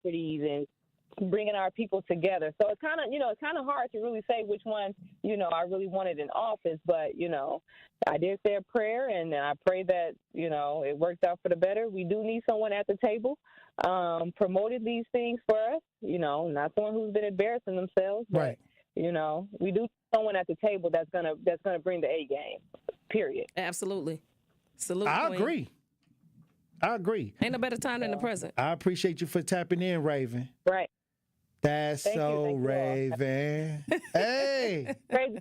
priorities and bringing our people together. So it's kind of, it's kind of hard to really say which one, I really wanted in office. But, I did say a prayer, and I pray that, it works out for the better. We do need someone at the table promoted these things for us, not someone who's been embarrassing themselves. But, right. We do need someone at the table that's gonna bring the A game, period. Absolutely. Salute, I Queen. agree. Ain't no better time than the present. I appreciate you for tapping in, Raven. Right. That's Thank so you Raven. Hey. Crazy.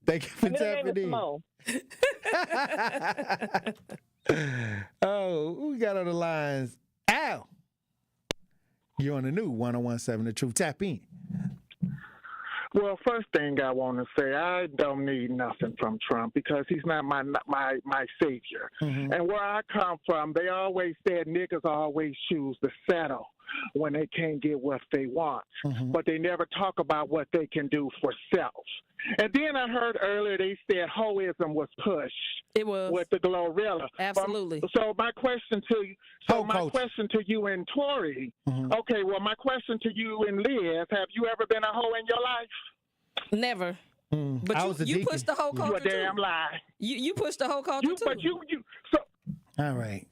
Thank you for Middle name tapping is in. Simone. Oh, who we got on the lines? Al. You're on the new 101.7 The Truth. Tap in. Well, first thing I want to say, I don't need nothing from Trump because he's not my savior. Mm-hmm. And where I come from, they always said niggas always choose the settle when they can't get what they want. Mm-hmm. But they never talk about what they can do for self. And then I heard earlier they said hoism was pushed. It was. With the Glorilla. Absolutely. So my question to you and Tory, mm-hmm. okay, well, my question to you and Liz, have you ever been a hoe in your life? Never. But you pushed the whole culture too. You a damn lie. You pushed the whole culture too. But you all right.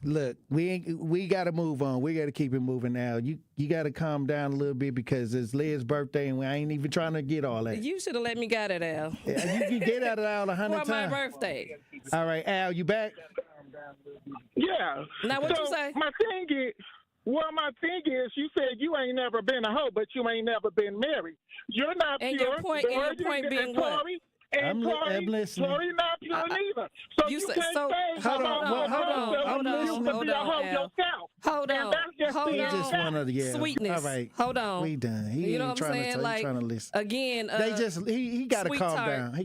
Look, we got to move on. We got to keep it moving now. You got to calm down a little bit because it's Liz's birthday and I ain't even trying to get all that. You should have let me get it, Al. Yeah, you get out of Al 100 times. For my birthday. All right, Al, you back? Yeah. Now what you say? My thing is, you said you ain't never been a hoe, but you ain't never been married. You're not and pure. Your point being what? Tory, and I'm listening. Tory not pure neither. So you can't say hold on. Sweetness. All right. Hold on. We done. He you know ain't what I'm trying saying? to Like, trying to listen. Again, he got to calm down. He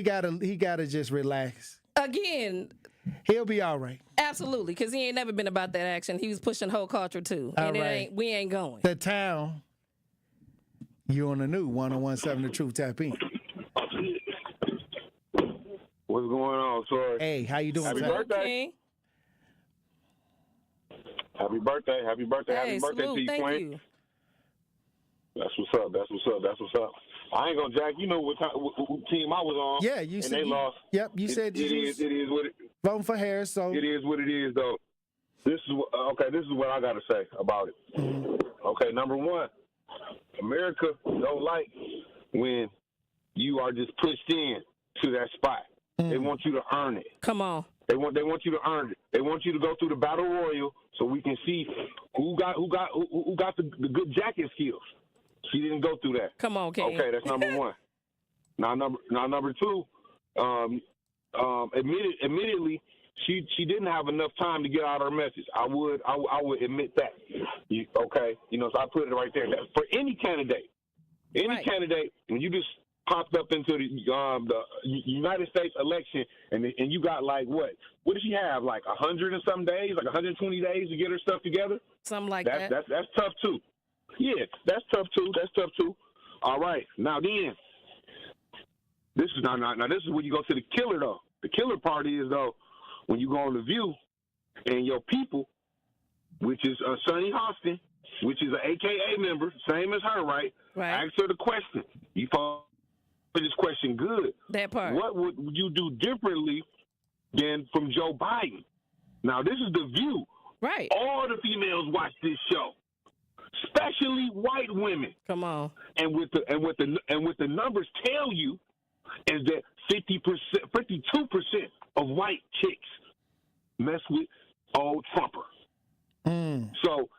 got to just relax. Again, he'll be all right. Absolutely, because he ain't never been about that action. He was pushing whole culture too, all and right. we ain't going. The town. You on the new 101.7 The Truth. Tap in. What's going on, Tory? Hey, how you doing? Happy birthday. Happy birthday. Happy birthday. Hey, happy birthday salute. to you, Thank Queen. you. That's what's up. I ain't gonna jack. You know what team I was on. Yeah, you said they lost. Yep, you said it is what it. Voting for Harris, so it is what it is, though. This is what I gotta say about it. Mm-hmm. Okay, number one, America don't like when you are just pushed in to that spot. They want you to earn it. Come on. They want you to earn it. They want you to go through the battle royal so we can see who got the good jacket skills. She didn't go through that. Come on, King. Okay, that's number one. Now number two, admittedly, she didn't have enough time to get out her message. I would admit that. Okay, so I put it right there. For any candidate, when you just popped up into the United States election and you got like what did she have, like 100 and some days, like 120 days to get her stuff together? Something like that. That's tough too. Yeah, that's tough too. All right, now then, this is this is when you go to the killer though. The killer part is though when you go on The View and your people, which is Sonny Hostin, which is an AKA member, same as her, right? Ask her the question. You follow this question good. That part. What would you do differently than from Joe Biden? Now this is The View. Right. All the females watch this show, especially white women. Come on. And what the numbers tell you is that 52% of white chicks mess with old Trumper. So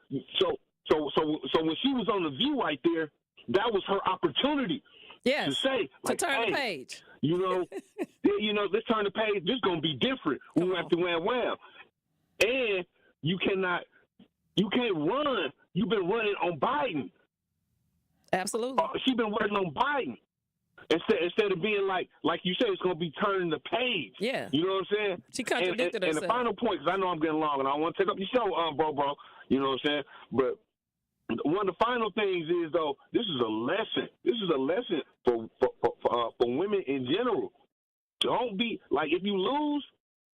when she was on The View right there, that was her opportunity. Yes, to say, like, to turn the page. Let's turn the page. This is gonna be different. We have to wham. And you can't run. You've been running on Biden. Absolutely. She's been running on Biden instead of being like you said, it's gonna be turning the page. Yeah. You know what I'm saying? She contradicted herself. And the final point, because I know I'm getting long, and I want to take up your show, bro. You know what I'm saying? But one of the final things is though, this is a lesson. This is a lesson for women in general. Don't be like, if you lose,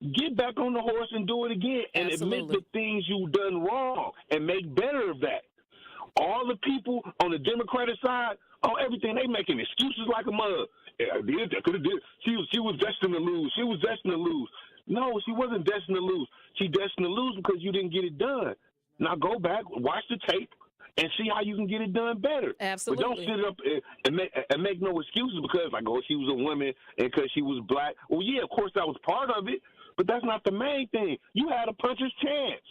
get back on the horse and do it again and admit the things you've done wrong and make better of that. All the people on the Democratic side, everything, they making excuses like a mug. Yeah, I did. I could have did. She was destined to lose. She was destined to lose. No, she wasn't destined to lose. She destined to lose because you didn't get it done. Now go back, watch the tape, and see how you can get it done better. Absolutely. But don't sit up and make no excuses because, like, she was a woman and because she was black. Well, yeah, of course that was part of it, but that's not the main thing. You had a puncher's chance.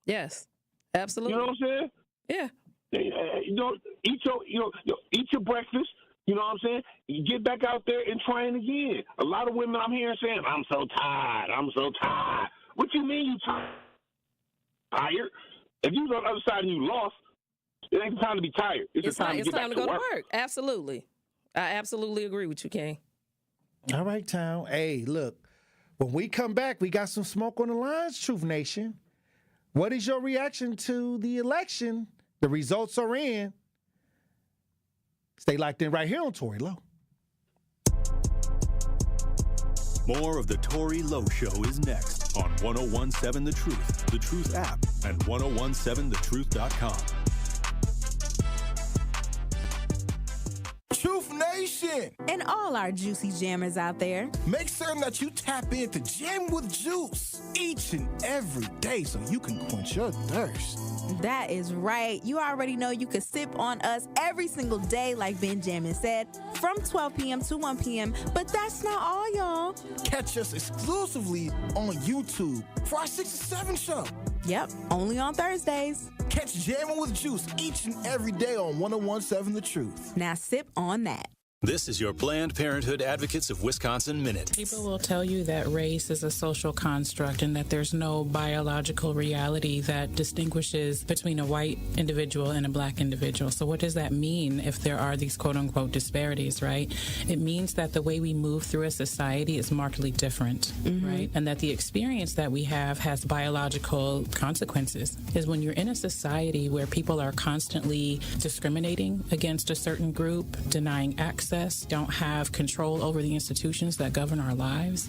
Yes, absolutely. You know what I'm saying? Yeah. Eat your breakfast. You know what I'm saying? You get back out there and try it again. A lot of women I'm hearing saying, I'm so tired. What you mean you tired? If you was on the other side and you lost, it ain't time to be tired. It's time to get back to go work. to work. Absolutely. I absolutely agree with you, King. All right, Town. Hey, look, when we come back, we got some smoke on the lines, Truth Nation. What is your reaction to the election? The results are in. Stay locked in right here on Tory Lowe. More of the Tory Lowe Show is next on 1017 The Truth app, and 1017thetruth.com. Truth Nation! And all our juicy jammers out there. Make certain that you tap into Jam with Juice each and every day so you can quench your thirst. That is right. You already know you can sip on us every single day, like Benjamin said, from 12 p.m. to 1 p.m. But that's not all, y'all. Catch us exclusively on YouTube for our 6 to 7 show. Yep, only on Thursdays. Catch Jamming with Juice each and every day on 1017 The Truth. Now sip on that. This is your Planned Parenthood Advocates of Wisconsin Minute. People will tell you that race is a social construct and that there's no biological reality that distinguishes between a white individual and a black individual. So what does that mean if there are these quote-unquote disparities, right? It means that the way we move through a society is markedly different, right? And that the experience that we have has biological consequences. Is when you're in a society where people are constantly discriminating against a certain group, denying access, don't have control over the institutions that govern our lives.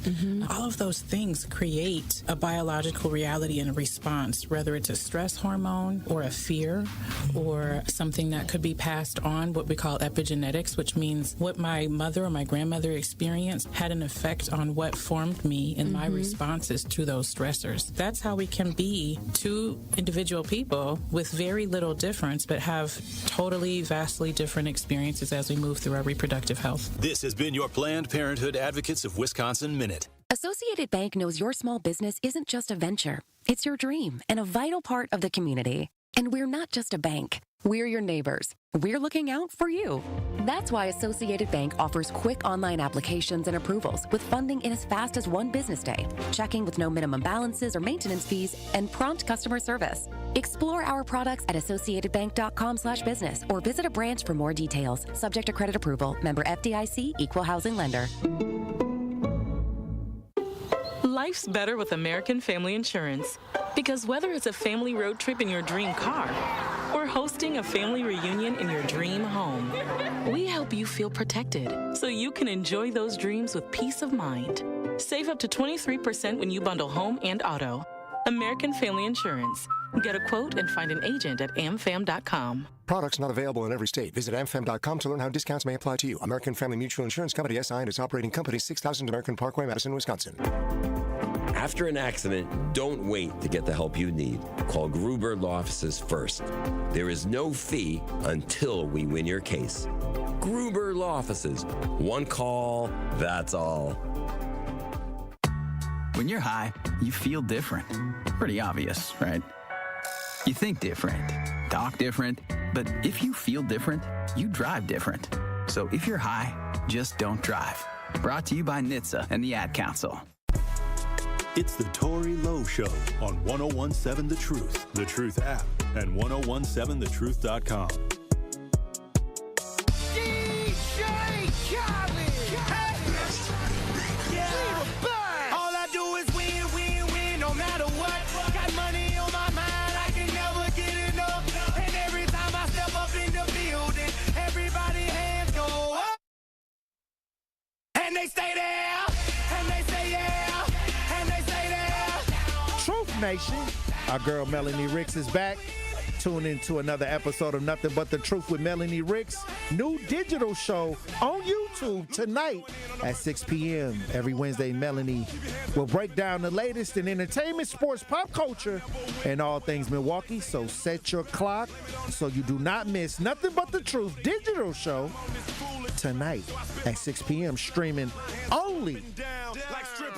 All of those things create a biological reality and a response, whether it's a stress hormone or a fear or something that could be passed on, what we call epigenetics, which means what my mother or my grandmother experienced had an effect on what formed me in my responses to those stressors. That's how we can be two individual people with very little difference, but have totally, vastly different experiences as we move through our reproductive health. This has been your Planned Parenthood Advocates of Wisconsin Minute. Associated Bank knows your small business isn't just a venture. It's your dream and a vital part of the community. And we're not just a bank. We're your neighbors. We're looking out for you. That's why Associated Bank offers quick online applications and approvals with funding in as fast as 1 business day, checking with no minimum balances or maintenance fees, and prompt customer service. Explore our products at associatedbank.com/business or visit a branch for more details. Subject to credit approval. Member FDIC, Equal Housing Lender. Life's better with American Family Insurance. Because whether it's a family road trip in your dream car or hosting a family reunion in your dream home, we help you feel protected so you can enjoy those dreams with peace of mind. Save up to 23% when you bundle home and auto. American Family Insurance. Get a quote and find an agent at amfam.com. Products not available in every state. Visit amfam.com to learn how discounts may apply to you. American Family Mutual Insurance Company, SI, and its operating company, 6000 American Parkway, Madison, Wisconsin. After an accident, don't wait to get the help you need. Call Gruber Law Offices first. There is no fee until we win your case. Gruber Law Offices. One call, that's all. When you're high, you feel different. Pretty obvious, right? You think different, talk different, but if you feel different, you drive different. So if you're high, just don't drive. Brought to you by NHTSA and the Ad Council. It's the Tory Lowe Show on 1017 The Truth app, and 1017thetruth.com. And they stay there, and they say yeah, and they say Truth Nation. Our girl Melanie Ricks is back. Tune into another episode of Nothing But the Truth with Melanie Ricks. New digital show on YouTube tonight at 6 p.m. Every Wednesday, Melanie will break down the latest in entertainment, sports, pop culture, and all things Milwaukee. So set your clock so you do not miss Nothing But the Truth digital show tonight at 6 p.m. streaming only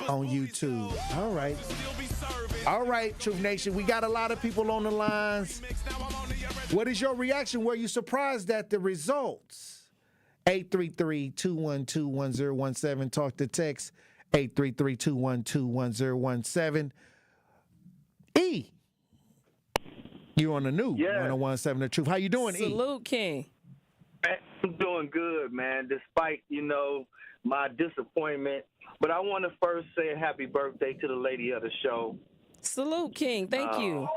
on YouTube. All right, Truth Nation, we got a lot of people on the lines. What is your reaction? Were you surprised at the results? 833-212-1017. Talk to text 833-212-1017. E, you on the new 1017 The Truth. How you doing, E? Salute, King. I'm doing good, man, despite, my disappointment. But I want to first say a happy birthday to the lady of the show. Salute, King. Thank you.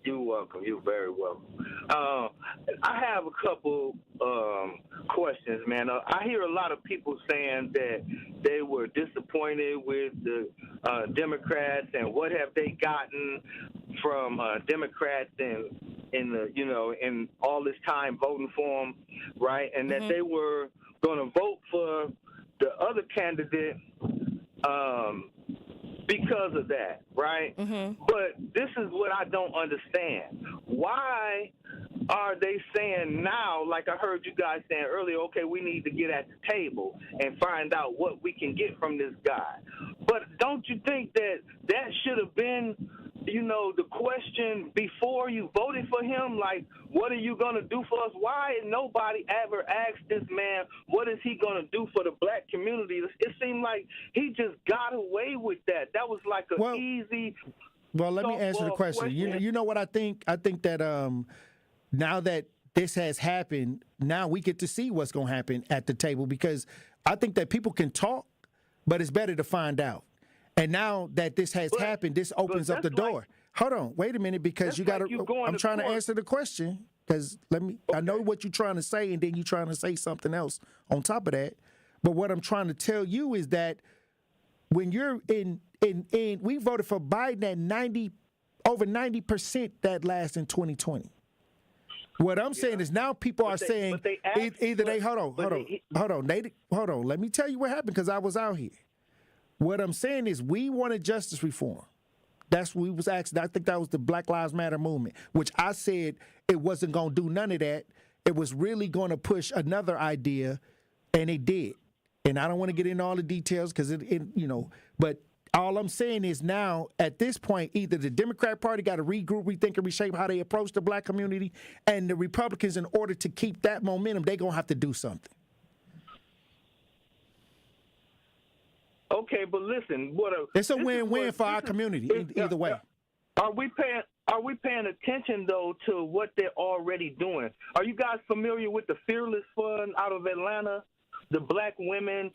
You're welcome. You're very welcome. I have a couple questions, man. I hear a lot of people saying that they were disappointed with the Democrats and what have they gotten from Democrats in all this time voting for them, right? And that they were going to vote for the other candidate because of that, right? But this is what I don't understand. Why are they saying now, like I heard you guys saying earlier, okay, we need to get at the table and find out what we can get from this guy? But don't you think that should have been, the question before you voted for him? Like, what are you going to do for us? Why nobody ever asked this man, what is he going to do for the black community? It seemed like he just got away with that. That was like an easy... Well, let me answer the question. You know what I think? I think that now that this has happened, now we get to see what's going to happen at the table, because I think that people can talk, but it's better to find out. And now that this has happened, this opens up the door. Hold on, wait a minute, because you got to. I'm trying to answer the question, because I know what you're trying to say, and then you're trying to say something else on top of that. But what I'm trying to tell you is that when you're in we voted for Biden at over 90% that last in 2020. What I'm saying is now people are saying either they hold on. Let me tell you what happened, because I was out here. What I'm saying is we wanted justice reform. That's what we was asking. I think that was the Black Lives Matter movement, which I said it wasn't going to do none of that. It was really going to push another idea, and it did. And I don't want to get into all the details because but all I'm saying is now at this point, either the Democrat Party got to regroup, rethink, and reshape how they approach the black community, and the Republicans, in order to keep that momentum, they're going to have to do something. Okay, but listen, it's a win-win for our community either way. Are we paying attention though to what they're already doing? Are you guys familiar with the Fearless Fund out of Atlanta? The black women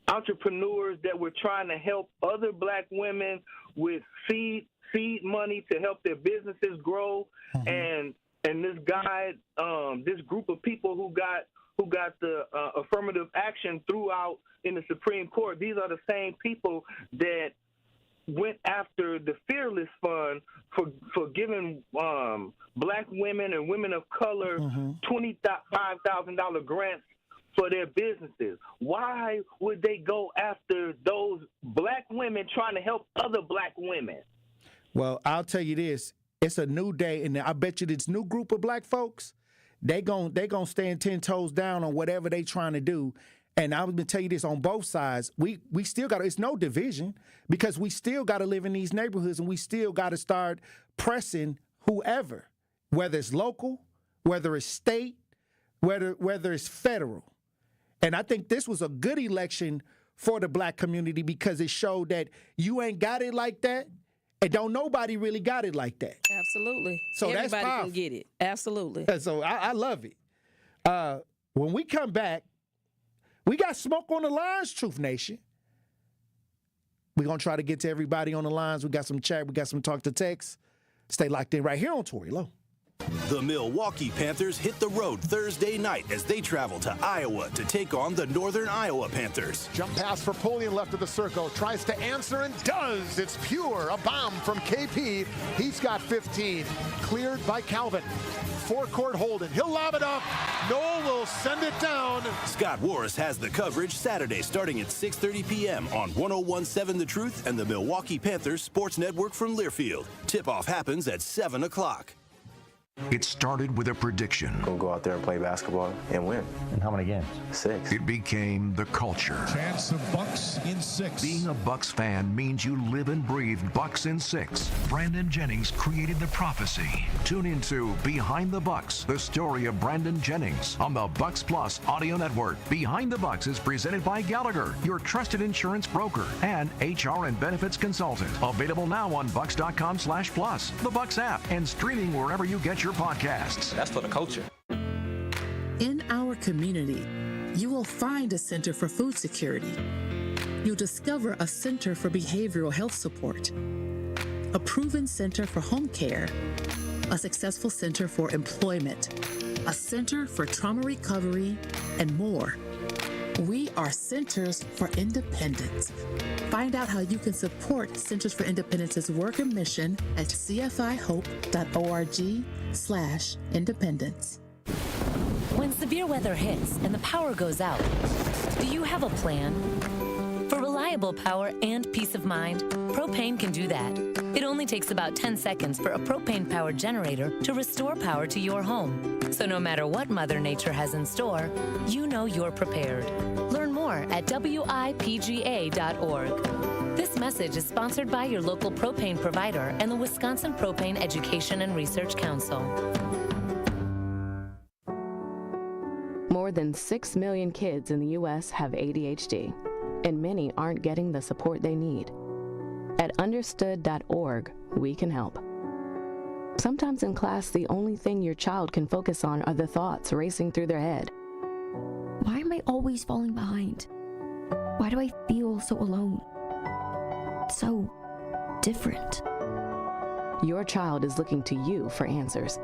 entrepreneurs that were trying to help other black women with seed money to help their businesses grow, and this guy, this group of people who got the affirmative action throughout in the Supreme Court, these are the same people that went after the Fearless Fund for giving black women and women of color $25,000 grants for their businesses. Why would they go after those black women trying to help other black women? Well, I'll tell you this. It's a new day, and I bet you this new group of black folks, they gon' stand 10 toes down on whatever they trying to do. And I'm going to tell you this, on both sides, we still got to, it's no division, because we still got to live in these neighborhoods, and we still got to start pressing whoever, whether it's local, whether it's state, whether it's federal. And I think this was a good election for the black community, because it showed that you ain't got it like that, and don't nobody really got it like that. Absolutely. So everybody that's powerful. can get it. Absolutely. So I love it. When we come back, we got smoke on the lines, Truth Nation. We're going to try to get to everybody on the lines. We got some chat. We got some talk to text. Stay locked in right here on Tory Lowe. The Milwaukee Panthers hit the road Thursday night as they travel to Iowa to take on the Northern Iowa Panthers. Jump pass for Polian left of the circle. Tries to answer and does. It's pure. A bomb from KP. He's got 15. Cleared by Calvin. Forecourt holding. He'll lob it up. Noel will send it down. Scott Warris has the coverage Saturday starting at 6:30 p.m. on 101.7 The Truth and the Milwaukee Panthers Sports Network from Learfield. Tip-off happens at 7 o'clock. It started with a prediction. We'll go out there and play basketball and win. And how many games? 6. It became the culture. Chance of Bucks in 6. Being a Bucks fan means you live and breathe Bucks in 6. Brandon Jennings created the prophecy. Tune into Behind the Bucks, the story of Brandon Jennings on the Bucks Plus audio network. Behind the Bucks is presented by Gallagher, your trusted insurance broker and HR and benefits consultant. Available now on bucks.com/plus, the Bucks app, and streaming wherever you get your podcasts. That's for the culture. In our community, you will find a Center for Food Security. You'll discover a Center for Behavioral Health Support, a proven Center for Home Care, a successful Center for Employment, a Center for Trauma Recovery, and more. We are Centers for Independence. Find out how you can support Centers for Independence's work and mission at cfihope.org/independence. When severe weather hits and the power goes out, do you have a plan? For reliable power and peace of mind, propane can do that. It only takes about 10 seconds for a propane-powered generator to restore power to your home. So no matter what Mother Nature has in store, you know you're prepared. Learn more at WIPGA.org. This message is sponsored by your local propane provider and the Wisconsin Propane Education and Research Council. More than 6 million kids in the U.S. have ADHD, and many aren't getting the support they need. At understood.org, we can help. Sometimes in class, the only thing your child can focus on are the thoughts racing through their head. Why am I always falling behind? Why do I feel so alone? So different. Your child is looking to you for answers.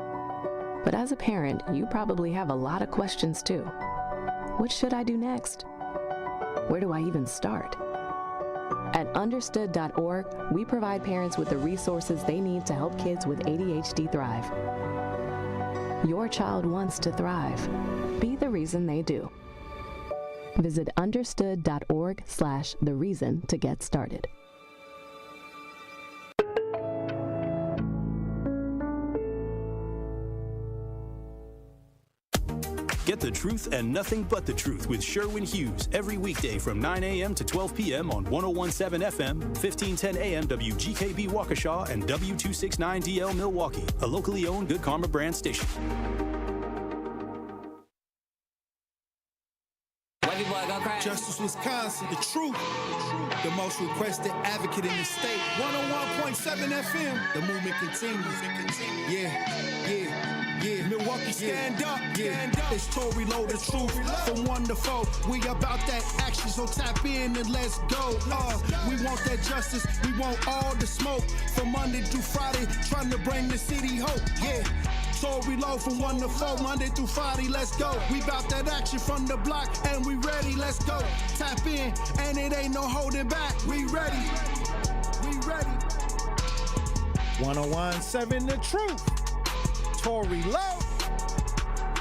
But as a parent, you probably have a lot of questions too. What should I do next? Where do I even start? At understood.org, we provide parents with the resources they need to help kids with ADHD thrive. Your child wants to thrive. Be the reason they do. Visit understood.org/the reason to get started. Get the truth and nothing but the truth with Sherwin Hughes every weekday from 9 a.m. to 12 p.m. on 101.7 FM, 1510 a.m. WGKB Waukesha, and W269DL Milwaukee, a locally owned Good Karma brand station. Justice Wisconsin, the truth, the most requested advocate in the state. 101.7 FM, the movement continues. Yeah. Milwaukee, stand up. It's Tory, Lowe, the truth. From 1 to 4, we about that action, so tap in and let's go. We want that justice, we want all the smoke. From Monday through Friday, trying to bring the city hope. Yeah. Tory, Lowe from 1 to 4, Monday through Friday, let's go. We bout that action from the block, and we ready, let's go. Tap in, and it ain't no holding back. We ready. 101.7 The Truth. Tory Lowe.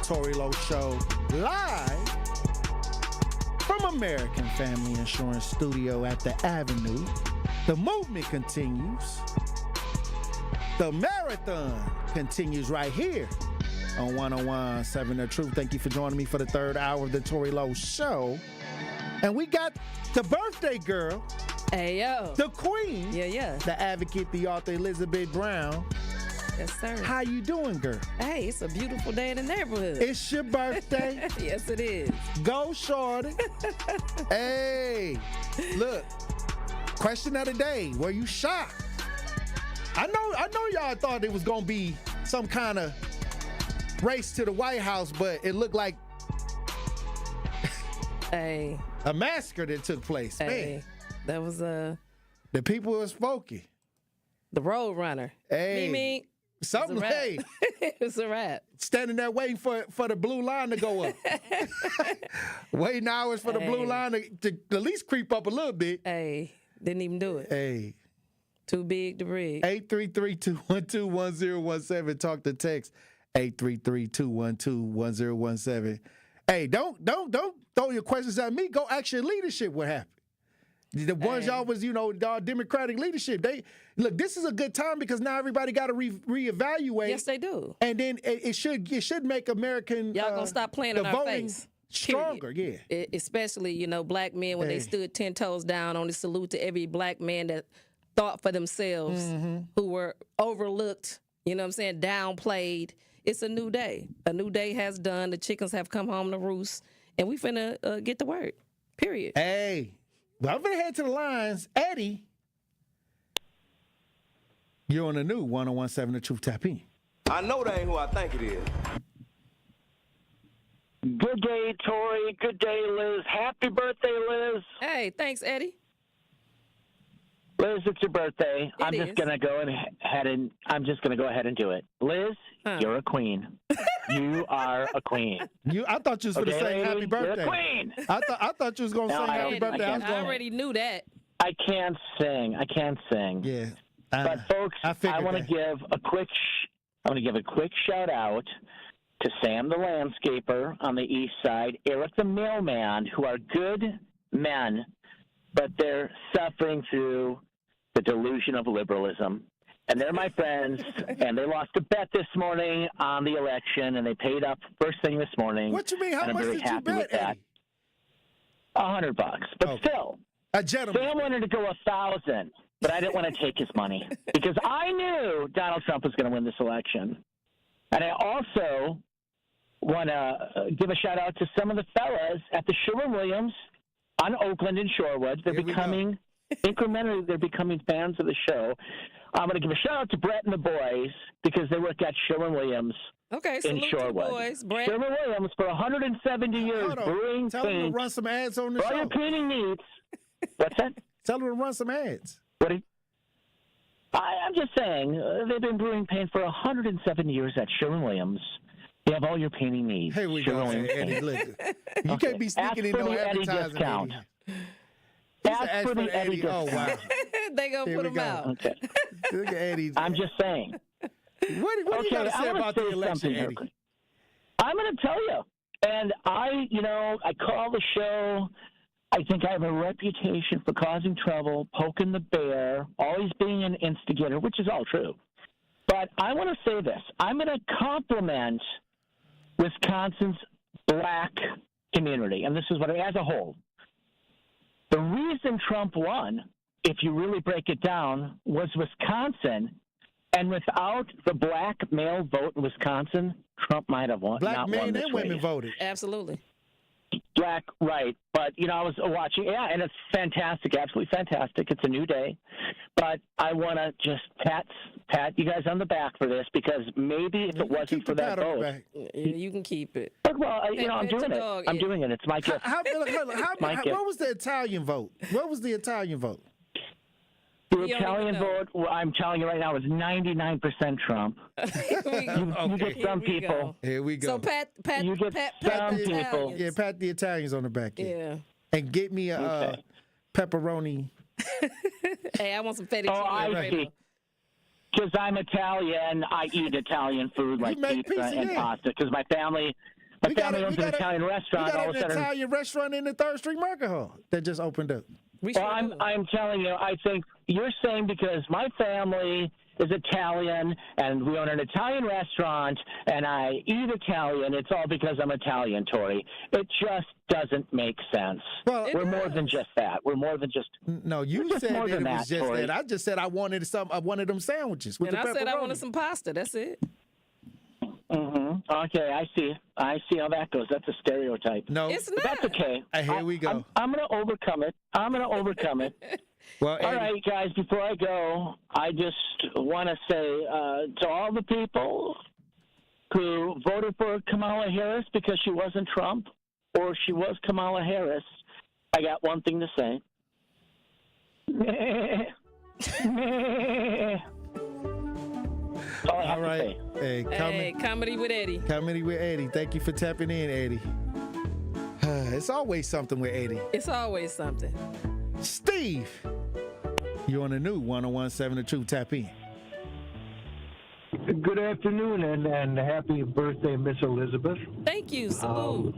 Tory Lowe Show live from American Family Insurance Studio at the Avenue. The movement continues. The marathon continues right here on 101.7 The Truth. Thank you for joining me for the third hour of the Tory Lowe Show. And we got the birthday girl. Hey, yo. The queen. Yeah. The advocate, the author, Elizabeth Brown. Yes, sir. How you doing, girl? Hey, it's a beautiful day in the neighborhood. It's your birthday. Yes, it is. Go, shorty. Hey, look. Question of the day. Were you shocked? I know y'all thought it was going to be some kind of race to the White House, but it looked like a massacre that took place. Man. That was the people was spooky. The Road Runner. Hey. Me. Something, hey. It's a wrap. Standing there waiting for the blue line to go up. Waiting hours for the blue line to at least creep up a little bit. Hey, didn't even do it. Hey. Too big to rig. 833-212-1017. Talk to text 833-212-1017. Hey, don't throw your questions at me. Go ask your leadership what happened. The ones y'all was, Democratic leadership. Look, this is a good time because now everybody got to reevaluate. Yes, they do. And then it should make American y'all gonna stop playing in our face. Stronger, yeah. Especially, black men when they stood 10 toes down on the salute to every black man that thought for themselves, who were overlooked, downplayed. It's a new day. A new day has done. The chickens have come home to roost, and we finna get to work. Period. Hey. Well, I'm going to head to the lines. Eddie, you're on the new 101.7 The Truth. Tap in. I know that ain't who I think it is. Good day, Tory. Good day, Liz. Happy birthday, Liz. Hey, thanks, Eddie. Liz, it's your birthday. I'm just going to go ahead and do it. Liz, you're a queen. You are a queen. I thought you was going to say happy birthday. You're a queen. I thought you was going to say happy birthday. I already knew that. I can't sing. Yeah. But folks, I want to give a quick shout out to Sam the landscaper on the east side, Eric the mailman, who are good men, but they're suffering through the delusion of liberalism. And they're my friends, and they lost a bet this morning on the election, and they paid up first thing this morning. What you mean? How much did you bet, Eddie? $100, but still. A gentleman. Sam wanted to go 1,000, but I didn't want to take his money because I knew Donald Trump was going to win this election. And I also want to give a shout out to some of the fellas at the Sherwin-Williams on Oakland and Shorewood. They're becoming fans of the show. I'm going to give a shout out to Brett and the boys because they work at Sherwin-Williams in Shorewood. Boys, Brett. Sherwin-Williams for 170 years brewing Tell them to run some ads on the show. All your painting needs. What's that? Tell them to run some ads. I'm just saying, they've been brewing paint for 170 years at Sherwin-Williams. They have all your painting needs. Here we go, Eddie. Look, you can't be sneaking in no advertising. Ask for the Eddie discount. Oh, wow. They going to put him out. Okay. Look at Eddie. I'm just saying. What do you got to say about the election, Eddie? I'm going to tell you. And I call the show. I think I have a reputation for causing trouble, poking the bear, always being an instigator, which is all true. But I want to say this. I'm going to compliment Wisconsin's black community, and this is what as a whole. The reason Trump won, if you really break it down, was Wisconsin. And without the black male vote in Wisconsin, Trump might have won. Black men and women voted. Absolutely. Black, right. But, I was watching, and it's fantastic, absolutely fantastic. It's a new day. But I want to just pat you guys on the back for this because maybe if it wasn't for that vote. You can keep it. But, well, I'm doing it. I'm doing it. It's my gift. What was the Italian vote? What was the Italian vote? The Italian vote, I'm telling you right now, is 99% Trump. You get some people. Here we go. So pat some people. Yeah, pat the Italians on the back. Yeah. And get me a pepperoni. Hey, I want some fettuccine. Oh, I see. Because I'm Italian, I eat Italian food like pizza and pasta. Because my family owns an Italian restaurant. We got an Italian restaurant in the 3rd Street Market Hall that just opened up. Well, I'm telling you, I think you're saying because my family is Italian and we own an Italian restaurant and I eat Italian, it's all because I'm Italian, Tory. It just doesn't make sense. Well, we're more than just that. We're more than just. No, you said that it was just Tory. that. I just said I wanted them sandwiches with and the pepperoni. I said I wanted some pasta. That's it. Mm-hmm. Okay, I see how that goes. That's a stereotype. No, it's not. That's okay. Here we go. I'm going to overcome it. Well, all right, guys, before I go, I just want to say to all the people who voted for Kamala Harris because she wasn't Trump or she was Kamala Harris, I got one thing to say. All right. Hey, Comedy with Eddie. Comedy with Eddie. Thank you for tapping in, Eddie. It's always something with Eddie. It's always something. Steve, you're on the new 101.7 The Truth. Tap in. Good afternoon and happy birthday, Miss Elizabeth. Thank you. Salute.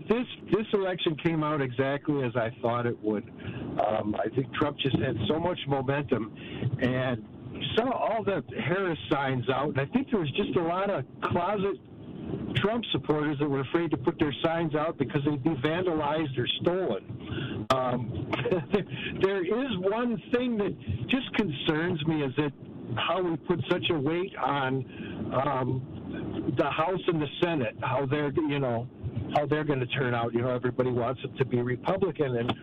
This election came out exactly as I thought it would. I think Trump just had so much momentum, and you saw all the Harris signs out, and I think there was just a lot of closet Trump supporters that were afraid to put their signs out because they'd be vandalized or stolen. There is one thing that just concerns me, is that how we put such a weight on the House and the Senate, how they're going to turn out. Everybody wants it to be Republican and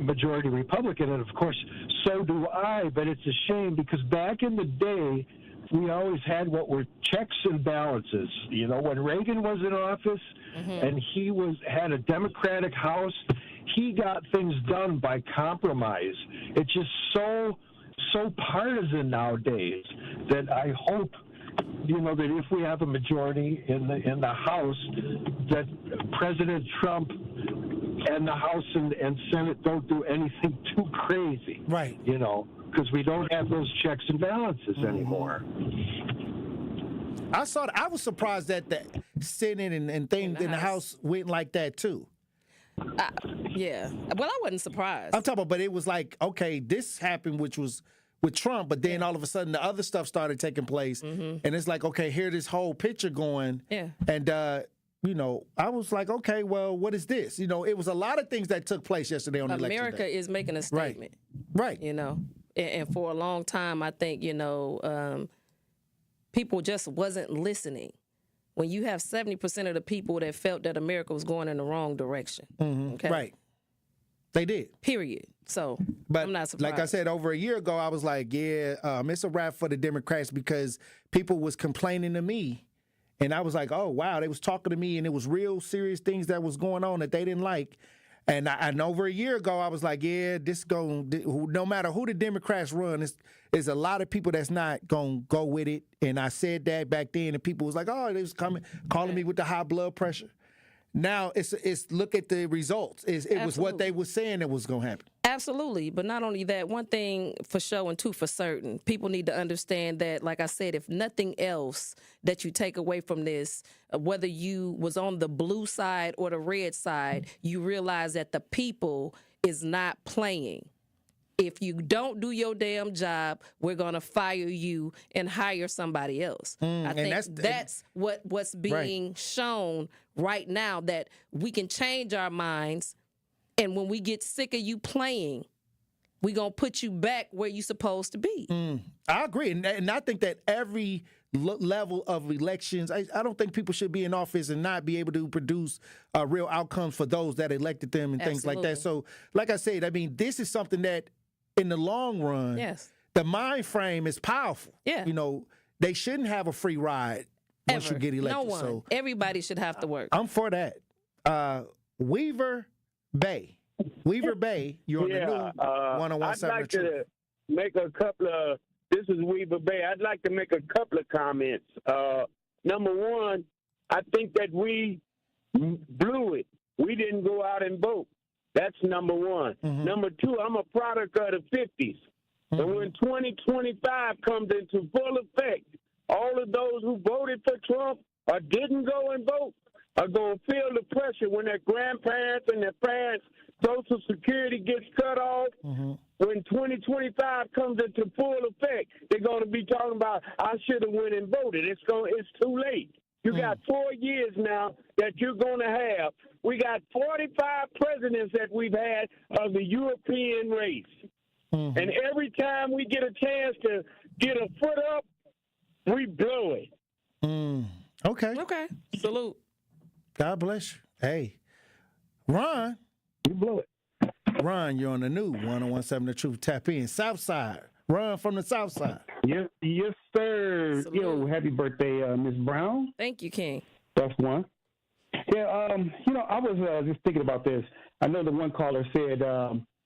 majority Republican, and of course, so do I. But it's a shame because back in the day, we always had what were checks and balances. When Reagan was in office and he had a Democratic House, he got things done by compromise. It's just so partisan nowadays that I hope, that if we have a majority in the House, that President Trump and the House and Senate don't do anything too crazy. Right. Because we don't have those checks and balances anymore. I was surprised that the Senate and things in the House went like that too. Yeah. Well, I wasn't surprised. I'm talking about, but it was like, okay, this happened, which was with Trump, but then all of a sudden the other stuff started taking place, and it's like, okay, here this whole picture going. Yeah. And I was like, okay, well, what is this? It was a lot of things that took place yesterday on election day. America is making a statement. Right. And for a long time, I think, people just wasn't listening. When you have 70% of the people that felt that America was going in the wrong direction. Okay? Right. They did. Period. So, but I'm not surprised. Like I said, over a year ago, I was like, it's a wrap for the Democrats because people was complaining to me. And I was like, oh, wow, they was talking to me, and it was real serious things that was going on that they didn't like. And over a year ago, I was like, no matter who the Democrats run, there's a lot of people that's not going to go with it. And I said that back then, and people was like, oh, they was calling me with the high blood pressure. Now it's look at the results. It was what they were saying that was going to happen. Absolutely. But not only that, one thing for sure and two for certain, people need to understand that, like I said, if nothing else that you take away from this, whether you was on the blue side or the red side, you realize that the people is not playing. If you don't do your damn job, we're going to fire you and hire somebody else. I think that's what's being shown right now, that we can change our minds. And when we get sick of you playing, we're going to put you back where you're supposed to be. I agree. And I think that every level of elections, I don't think people should be in office and not be able to produce real outcomes for those that elected them and things like that. So, like I said, this is something that in the long run, the mind frame is powerful. Yeah. They shouldn't have a free ride once you get elected. No one. So everybody should have to work. I'm for that. Weaver Bay, you're on the new 101.7 I'd like to make a couple of, this is Weaver Bay, I'd like to make a couple of comments. Number one, I think that we blew it. We didn't go out and vote. That's number one. Number two, I'm a product of the 50s. And when 2025 comes into full effect, all of those who voted for Trump or didn't go and vote are going to feel the pressure when their grandparents and their parents' Social Security gets cut off. When 2025 comes into full effect, they're going to be talking about, I should have went and voted. It's too late. You got 4 years now that you're going to have. We got 45 presidents that we've had of the European race. And every time we get a chance to get a foot up, we blow it. Okay. Salute. God bless you. Hey, Ron. You blew it. Ron, you're on the new 101.7 The Truth. Tap in. South Side. Ron from the South Side. Yes, sir. Salute. Happy birthday, Miss Brown. Thank you, King. That's one. Yeah, I was just thinking about this. I know the one caller said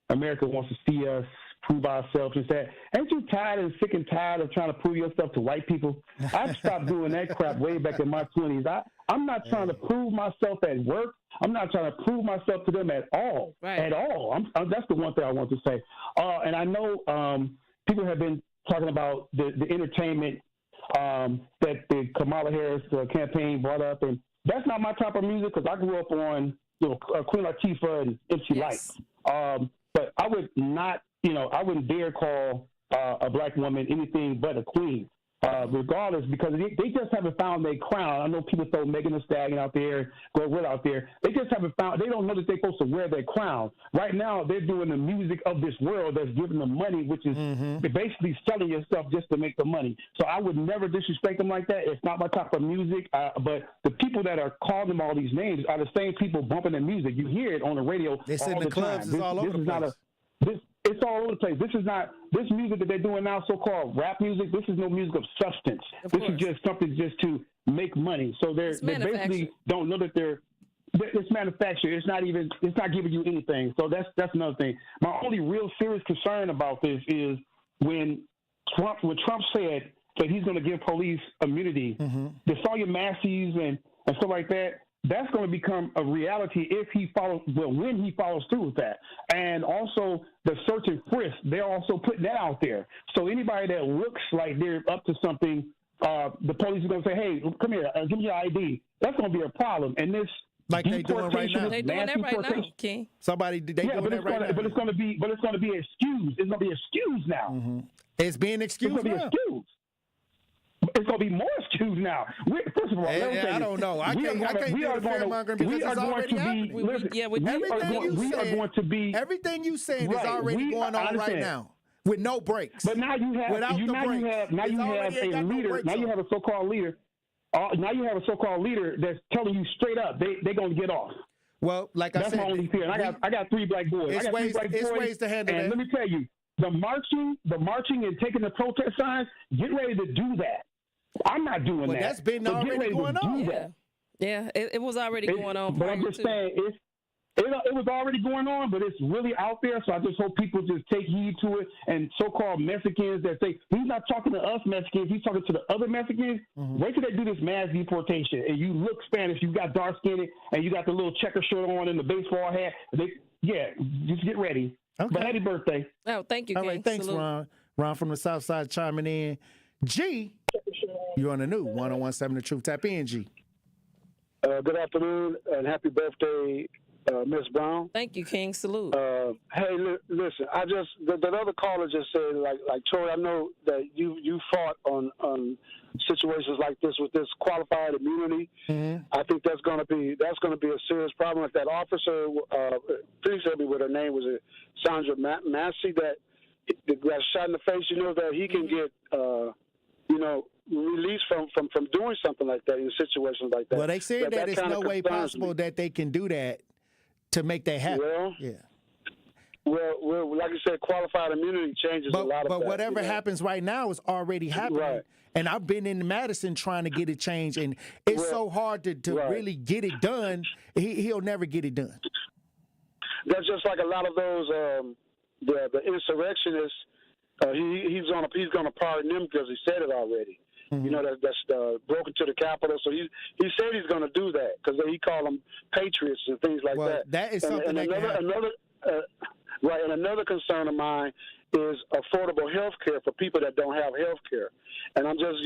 America wants to see us prove ourselves and say, ain't you tired and sick and tired of trying to prove yourself to white people? I stopped doing that crap way back in my 20s. I'm not trying to prove myself at work. I'm not trying to prove myself to them at all. Right. At all. That's the one thing I want to say. And I know people have been talking about the entertainment that the Kamala Harris campaign brought up, and that's not my type of music because I grew up on Queen Latifah and MC Light. But I would not, I wouldn't dare call a black woman anything but a queen, regardless, because they just haven't found their crown. I know people throw Megan Thee Stallion out there, Will out there. They just haven't found. They don't know that they're supposed to wear their crown. Right now, they're doing the music of this world that's giving them money, which is basically selling yourself just to make the money. So I would never disrespect them like that. It's not my type of music. But the people that are calling them all these names are the same people bumping their music. You hear it on the radio. It's in the clubs. It's all over the place. It's all over the place. This music that they're doing now, so-called rap music, this is no music of substance. This is just something just to make money. So they basically don't know that it's manufactured. It's not giving you anything. So that's another thing. My only real serious concern about this is when Trump said that he's going to give police immunity, the Sawyer Massey's and stuff like that, that's going to become a reality when he follows through with that. And also the search and frisk, they're also putting that out there. So anybody that looks like they're up to something, the police are going to say, hey, come here, give me your ID. That's going to be a problem. And this, like they doing right now. They doing that right now, King. Doing that right now. But it's going to be excused. It's going to be excused now. It's being excused. It's going to be excused. It's going to be more excused now. First of all, I don't know. I can't do the fear-mongering because it's already happening. Everything you saying is already going on right now with no breaks. But now you have a leader. Now you have a so-called leader. Now you have a so-called leader that's telling you straight up they're going to get off. Well, like I said, that's my only fear. And I got 3 black boys. It's ways to handle and that. Let me tell you, the marching and taking the protest signs, get ready to do that. I'm not doing that. That's been already going on. Yeah, it was already going on. But I'm just saying, it was already going on, but it's really out there. So I just hope people just take heed to it. And so-called Mexicans that say, he's not talking to us Mexicans, he's talking to the other Mexicans. Wait till they do this mass deportation. And you look Spanish, you got dark-skinned, and you got the little checker shirt on and the baseball hat. Just get ready. Okay. But happy birthday. Oh, thank you, King. All right, thanks, Ron. Ron from the South Side chiming in. G, you're on the new 101.7 The Truth. Tap in, G. Good afternoon and happy birthday, Miss Brown. Thank you, King. Salute. Hey, listen, that other caller just said, like Tory, I know that you fought on situations like this with this qualified immunity. I think that's going to be a serious problem. If that officer, please tell me what her name was, Sandra Massey, that got shot in the face. You know that he can get released from doing something like that in situations like that. Well, they say that it's no way possible that they can do that to make that happen. Well, like you said, qualified immunity changes a lot of that. But whatever happens right now is already happening. Right. And I've been in Madison trying to get it changed, and it's so hard to really get it done. He'll never get it done. That's just like a lot of those the insurrectionists. He's gonna pardon them because he said it already. You know that's broken to the Capitol. So he said he's gonna do that because he called them patriots and things like that. That is something. And another concern of mine is affordable health care for people that don't have health care. And I'm just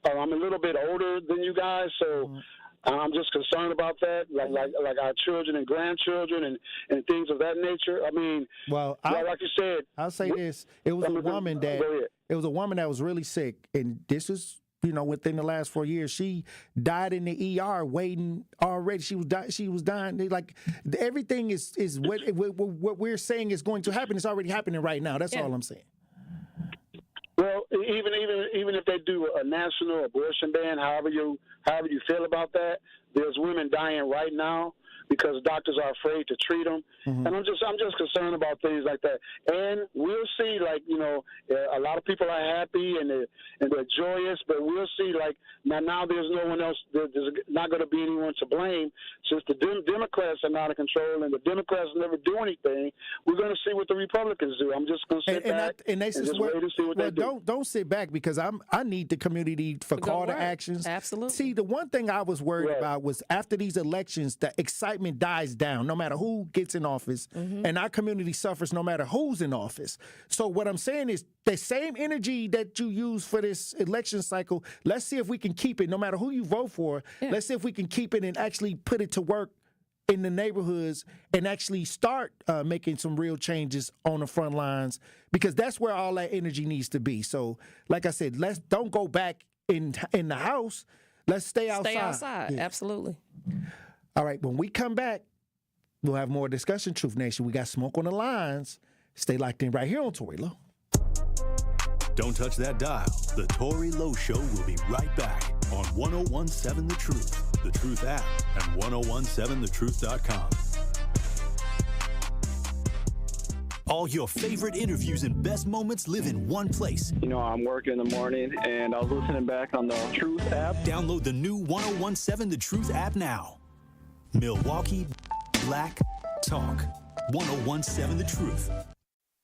I'm a little bit older than you guys, so. I'm just concerned about that, like our children and grandchildren and things of that nature. I mean, like you said, I'll say this: it was a woman that was really sick, and this was within the last 4 years. She died in the ER waiting already. She was dying. Like everything is what we're saying is going to happen. It's already happening right now. That's all I'm saying. Well, even if they do a national abortion ban, however you feel about that, there's women dying right now because doctors are afraid to treat them. And I'm just concerned about things like that. And we'll see, like, you know, a lot of people are happy and they're joyous, but we'll see, like, now there's no one else, there's not going to be anyone to blame since the Democrats are not in control and the Democrats never do anything. We're going to see what the Republicans do. I'm just going to sit back and just wait and see what they do. Don't sit back, because I need the community for call to actions. Absolutely. See, the one thing I was worried about was after these elections, the excitement dies down no matter who gets in office, and our community suffers no matter who's in office. So what I'm saying is the same energy that you use for this election cycle, let's see if we can keep it no matter who you vote for. Yeah. Let's see if we can keep it and actually put it to work in the neighborhoods and actually start making some real changes on the front lines, because that's where all that energy needs to be. So, like I said, don't go back in the house. Let's stay outside. Stay outside, absolutely. All right, when we come back, we'll have more discussion, Truth Nation. We got Smoke on the lines. Stay locked in right here on Tory Lowe. Don't touch that dial. The Tory Lowe Show will be right back on 1017 The Truth, The Truth app, and 1017thetruth.com. All your favorite interviews and best moments live in one place. You know, I'm working in the morning, and I was listening back on the Truth app. Download the new 1017 The Truth app now. Milwaukee Black Talk. 1017 The Truth.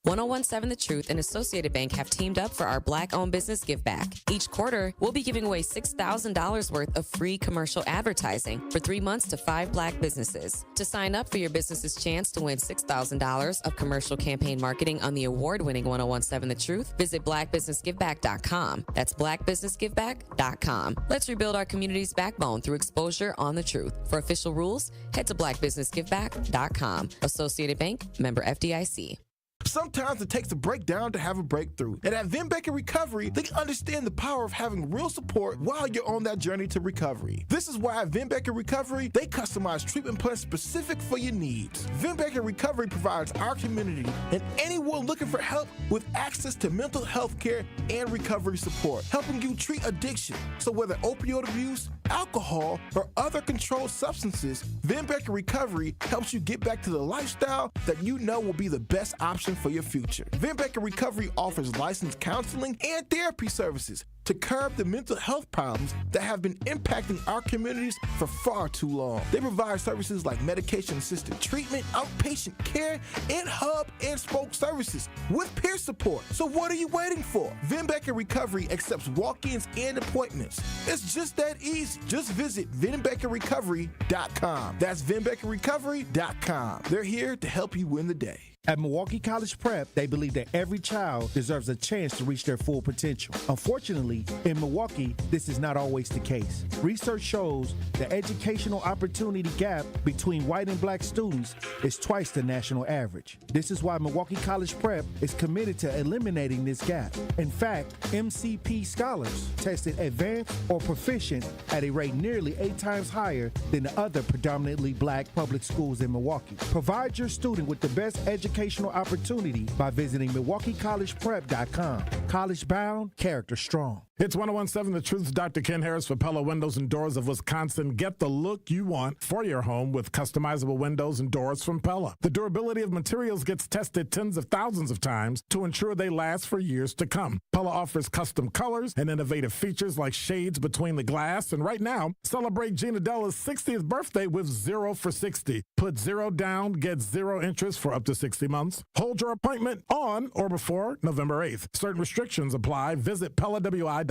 1017 The Truth and Associated Bank have teamed up for our Black-owned business give back. Each quarter, we'll be giving away $6,000 worth of free commercial advertising for 3 months to 5 Black businesses. To sign up for your business's chance to win $6,000 of commercial campaign marketing on the award-winning 1017 The Truth, visit blackbusinessgiveback.com. That's blackbusinessgiveback.com. Let's rebuild our community's backbone through exposure on the truth. For official rules, head to blackbusinessgiveback.com. Associated Bank, member FDIC. Sometimes it takes a breakdown to have a breakthrough. And at Vin Baker Recovery, they understand the power of having real support while you're on that journey to recovery. This is why at Vin Baker Recovery, they customize treatment plans specific for your needs. Vin Baker Recovery provides our community and anyone looking for help with access to mental health care and recovery support, helping you treat addiction. So whether opioid abuse, alcohol, or other controlled substances, Vin Baker Recovery helps you get back to the lifestyle that you know will be the best option for your future. Vin Baker Recovery offers licensed counseling and therapy services to curb the mental health problems that have been impacting our communities for far too long. They provide services like medication-assisted treatment, outpatient care, and hub and spoke services with peer support. So what are you waiting for? Vin Baker Recovery accepts walk-ins and appointments. It's just that easy. Just visit VinBakerRecovery.com. That's VinBakerRecovery.com. They're here to help you win the day. At Milwaukee College Prep, they believe that every child deserves a chance to reach their full potential. Unfortunately, in Milwaukee, this is not always the case. Research shows the educational opportunity gap between white and black students is twice the national average. This is why Milwaukee College Prep is committed to eliminating this gap. In fact, MCP scholars tested advanced or proficient at a rate nearly 8 times higher than the other predominantly black public schools in Milwaukee. Provide your student with the best educational opportunity by visiting MilwaukeeCollegePrep.com. College bound, character strong. It's 1017 The Truth's Dr. Ken Harris for Pella Windows and Doors of Wisconsin. Get the look you want for your home with customizable windows and doors from Pella. The durability of materials gets tested tens of thousands of times to ensure they last for years to come. Pella offers custom colors and innovative features like shades between the glass. And right now, celebrate Gina Della's 60th birthday with 0 for 60. Put 0 down, get 0 interest for up to 60 months. Hold your appointment on or before November 8th. Certain restrictions apply. Visit PellaWI.com.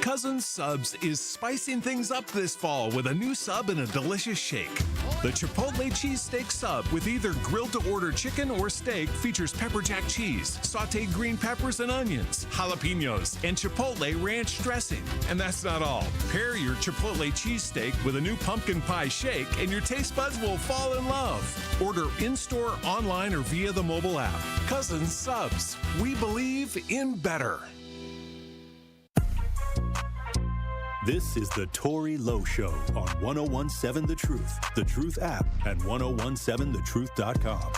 Cousin Subs is spicing things up this fall with a new sub and a delicious shake. The Chipotle Cheesesteak Sub with either grilled-to-order chicken or steak features pepper jack cheese, sauteed green peppers and onions, jalapenos, and Chipotle ranch dressing. And that's not all. Pair your Chipotle Cheesesteak with a new pumpkin pie shake and your taste buds will fall in love. Order in-store, online, or via the mobile app. Cousin Subs, we believe in better. This is the Tory Lowe Show on 1017 The Truth, The Truth app, and 1017thetruth.com.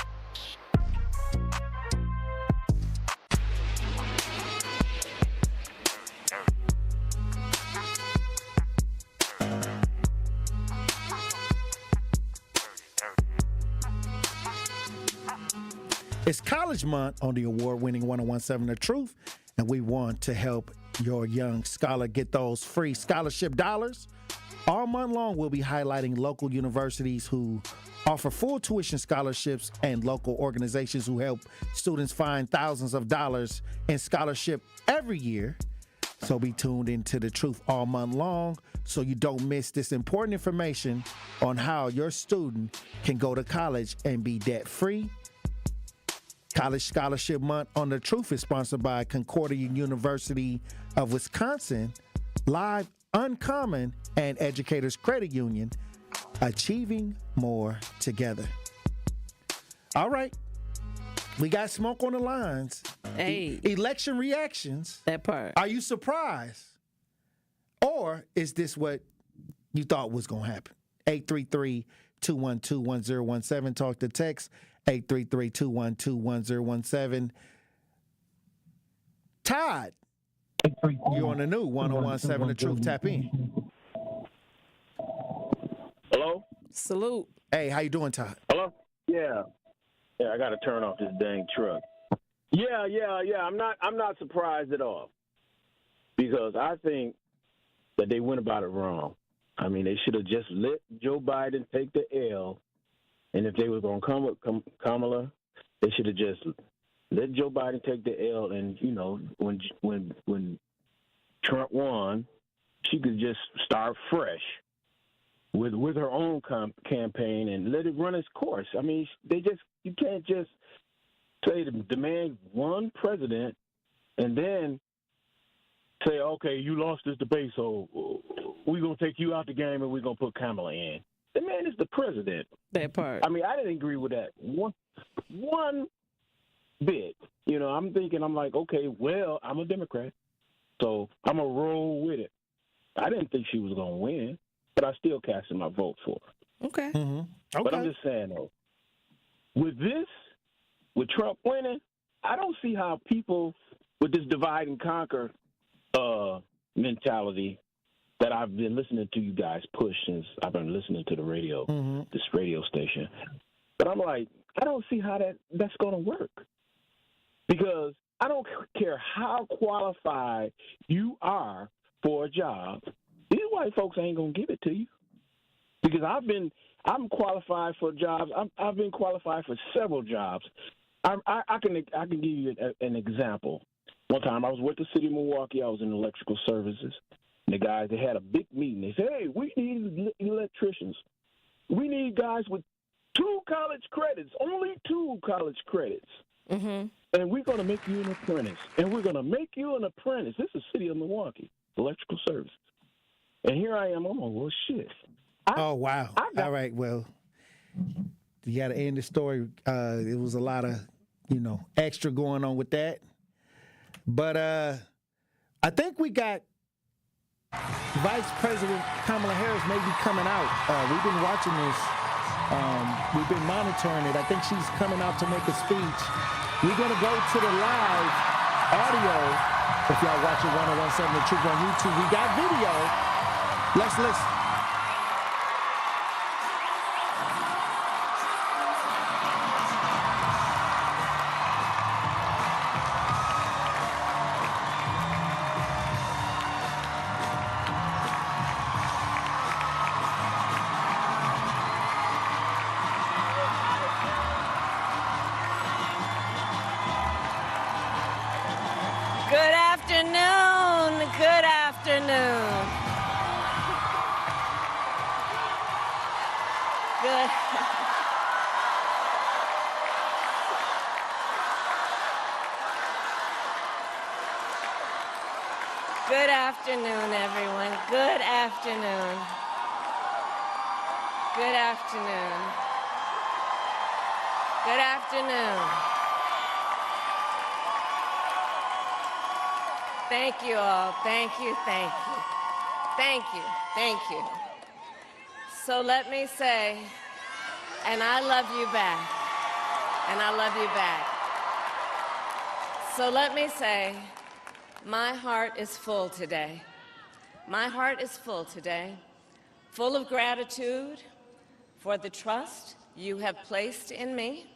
It's College Month on the award-winning 101.7 The Truth, and we want to help your young scholar get those free scholarship dollars. All month long, we'll be highlighting local universities who offer full tuition scholarships and local organizations who help students find thousands of dollars in scholarship every year. So be tuned into The Truth all month long so you don't miss this important information on how your student can go to college and be debt-free. College Scholarship Month on The Truth is sponsored by Concordia University of Wisconsin, Live Uncommon, and Educators Credit Union, achieving more together. All right. We got smoke on the lines. Hey. Election reactions. That part. Are you surprised? Or is this what you thought was going to happen? 833-212-1017. Talk to text 833-212-1017. Todd, you're on the new 101.7 The Truth. Tap in. Hello? Salute. Hey, how you doing, Todd? Hello? Yeah, I got to turn off this dang truck. Yeah. I'm not surprised at all because I think that they went about it wrong. I mean, they should have just let Joe Biden take the L, and if they were going to come with Kamala, they should have just let Joe Biden take the L. And you know, when Trump won, she could just start fresh with her own campaign and let it run its course. I mean, you can't just say to demand one president and then say, okay, you lost this debate, so we're going to take you out the game and we're going to put Kamala in. The man is the president. That part. I mean, I didn't agree with that one bit. You know, I'm like, okay, well, I'm a Democrat, so I'm going to roll with it. I didn't think she was going to win, but I still casted my vote for her. Okay. Mm-hmm. Okay. But I'm just saying, though, with Trump winning, I don't see how people with this divide and conquer mentality that I've been listening to you guys push since I've been listening to the radio, this radio station. But I'm like, I don't see how that's going to work. Because I don't care how qualified you are for a job, these white folks ain't going to give it to you. Because I'm qualified for jobs. I've been qualified for several jobs. I can give you an example. One time I was with the city of Milwaukee. I was in electrical services. And the guys, they had a big meeting. They said, hey, we need electricians. We need guys with 2 college credits, only 2 college credits. Mm-hmm. And we're going to make you an apprentice. And we're going to make you an apprentice. This is the city of Milwaukee, electrical services. And here I am. I'm like, well, shit. Oh, wow. All right, well, you got to end the story. It was a lot of, extra going on with that. But I think we got Vice President Kamala Harris may be coming out. We've been watching this. We've been monitoring it. I think she's coming out to make a speech. We're going to go to the live audio. If y'all watching 101.7 The Truth on YouTube, we got video. Let's listen. Good afternoon. Good afternoon. Good. Good afternoon, everyone. Good afternoon. Good afternoon. Good afternoon. Thank you all. Thank you, thank you. Thank you, thank you. So let me say, and I love you back. And I love you back. So let me say, my heart is full today. My heart is full today, full of gratitude for the trust you have placed in me,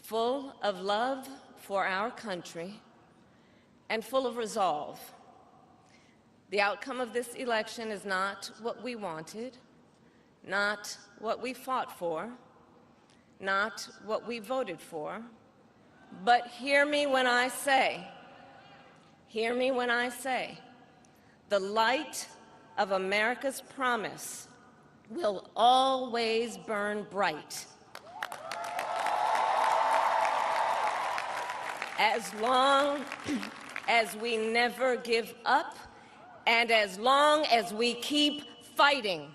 full of love for our country, and full of resolve. The outcome of this election is not what we wanted, not what we fought for, not what we voted for, but hear me when I say, the light of America's promise will always burn bright. As long as we never give up, and as long as we keep fighting.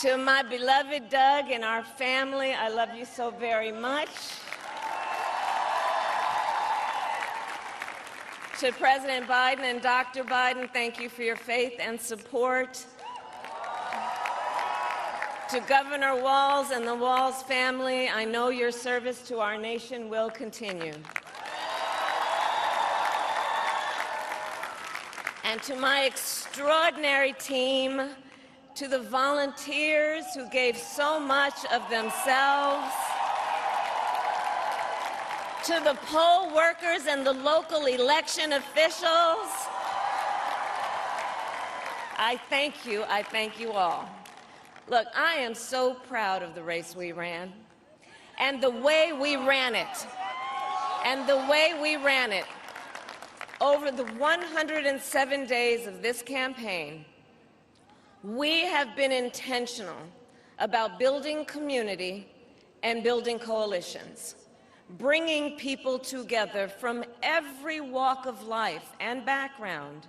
To my beloved Doug and our family, I love you so very much. To President Biden and Dr. Biden, thank you for your faith and support. To Governor Walz and the Walz family, I know your service to our nation will continue. And to my extraordinary team, to the volunteers who gave so much of themselves, to the poll workers and the local election officials, I thank you all. Look, I am so proud of the race we ran, and the way we ran it, over the 107 days of this campaign. We have been intentional about building community and building coalitions, bringing people together from every walk of life and background,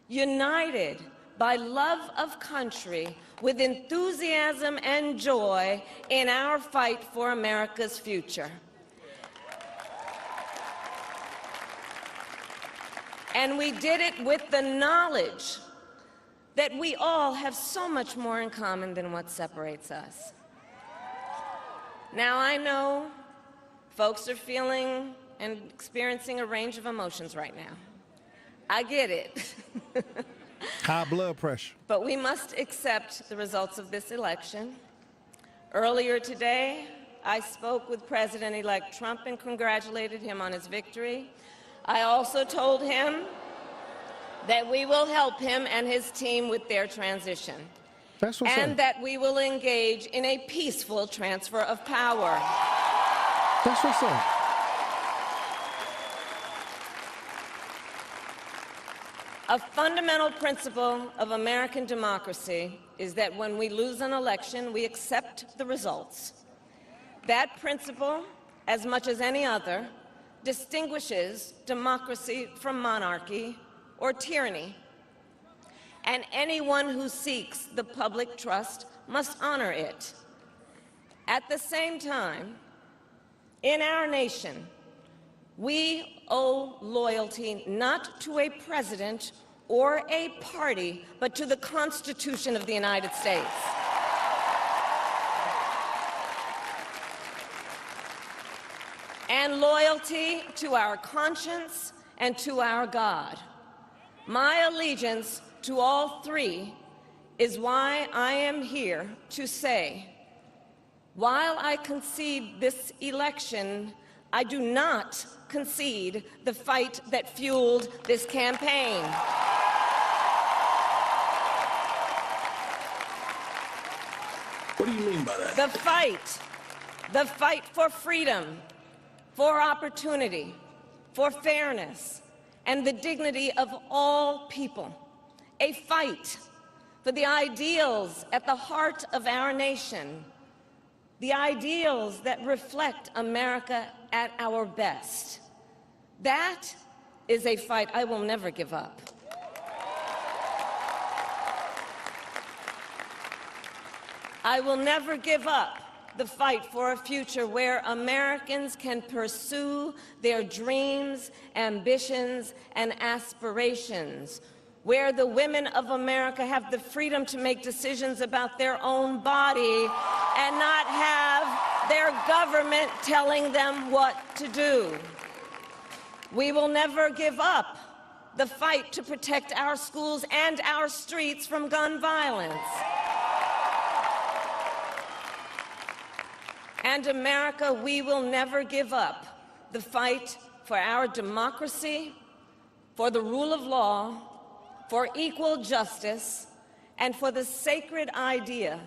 united by love of country, with enthusiasm and joy in our fight for America's future. And we did it with the knowledge that we all have so much more in common than what separates us. Now, I know folks are feeling and experiencing a range of emotions right now. I get it. High blood pressure. But we must accept the results of this election. Earlier today, I spoke with President-elect Trump and congratulated him on his victory. I also told him that we will help him and his team with their transition. That's what's and up. that we will engage in a peaceful transfer of power. That's what's up. A fundamental principle of American democracy is that when we lose an election, we accept the results. That principle, as much as any other, distinguishes democracy from monarchy or tyranny. And anyone who seeks the public trust must honor it. At the same time, in our nation, we owe loyalty not to a president or a party, but to the Constitution of the United States. And loyalty to our conscience and to our God. My allegiance to all three is why I am here to say, while I concede this election, I do not concede the fight that fueled this campaign. What do you mean by that? The fight for freedom, for opportunity, for fairness, and the dignity of all people. A fight for the ideals at the heart of our nation, the ideals that reflect America at our best. That is a fight I will never give up. I will never give up the fight for a future where Americans can pursue their dreams, ambitions, and aspirations, where the women of America have the freedom to make decisions about their own body and not have their government telling them what to do. We will never give up the fight to protect our schools and our streets from gun violence. And America, we will never give up the fight for our democracy, for the rule of law, for equal justice, and for the sacred idea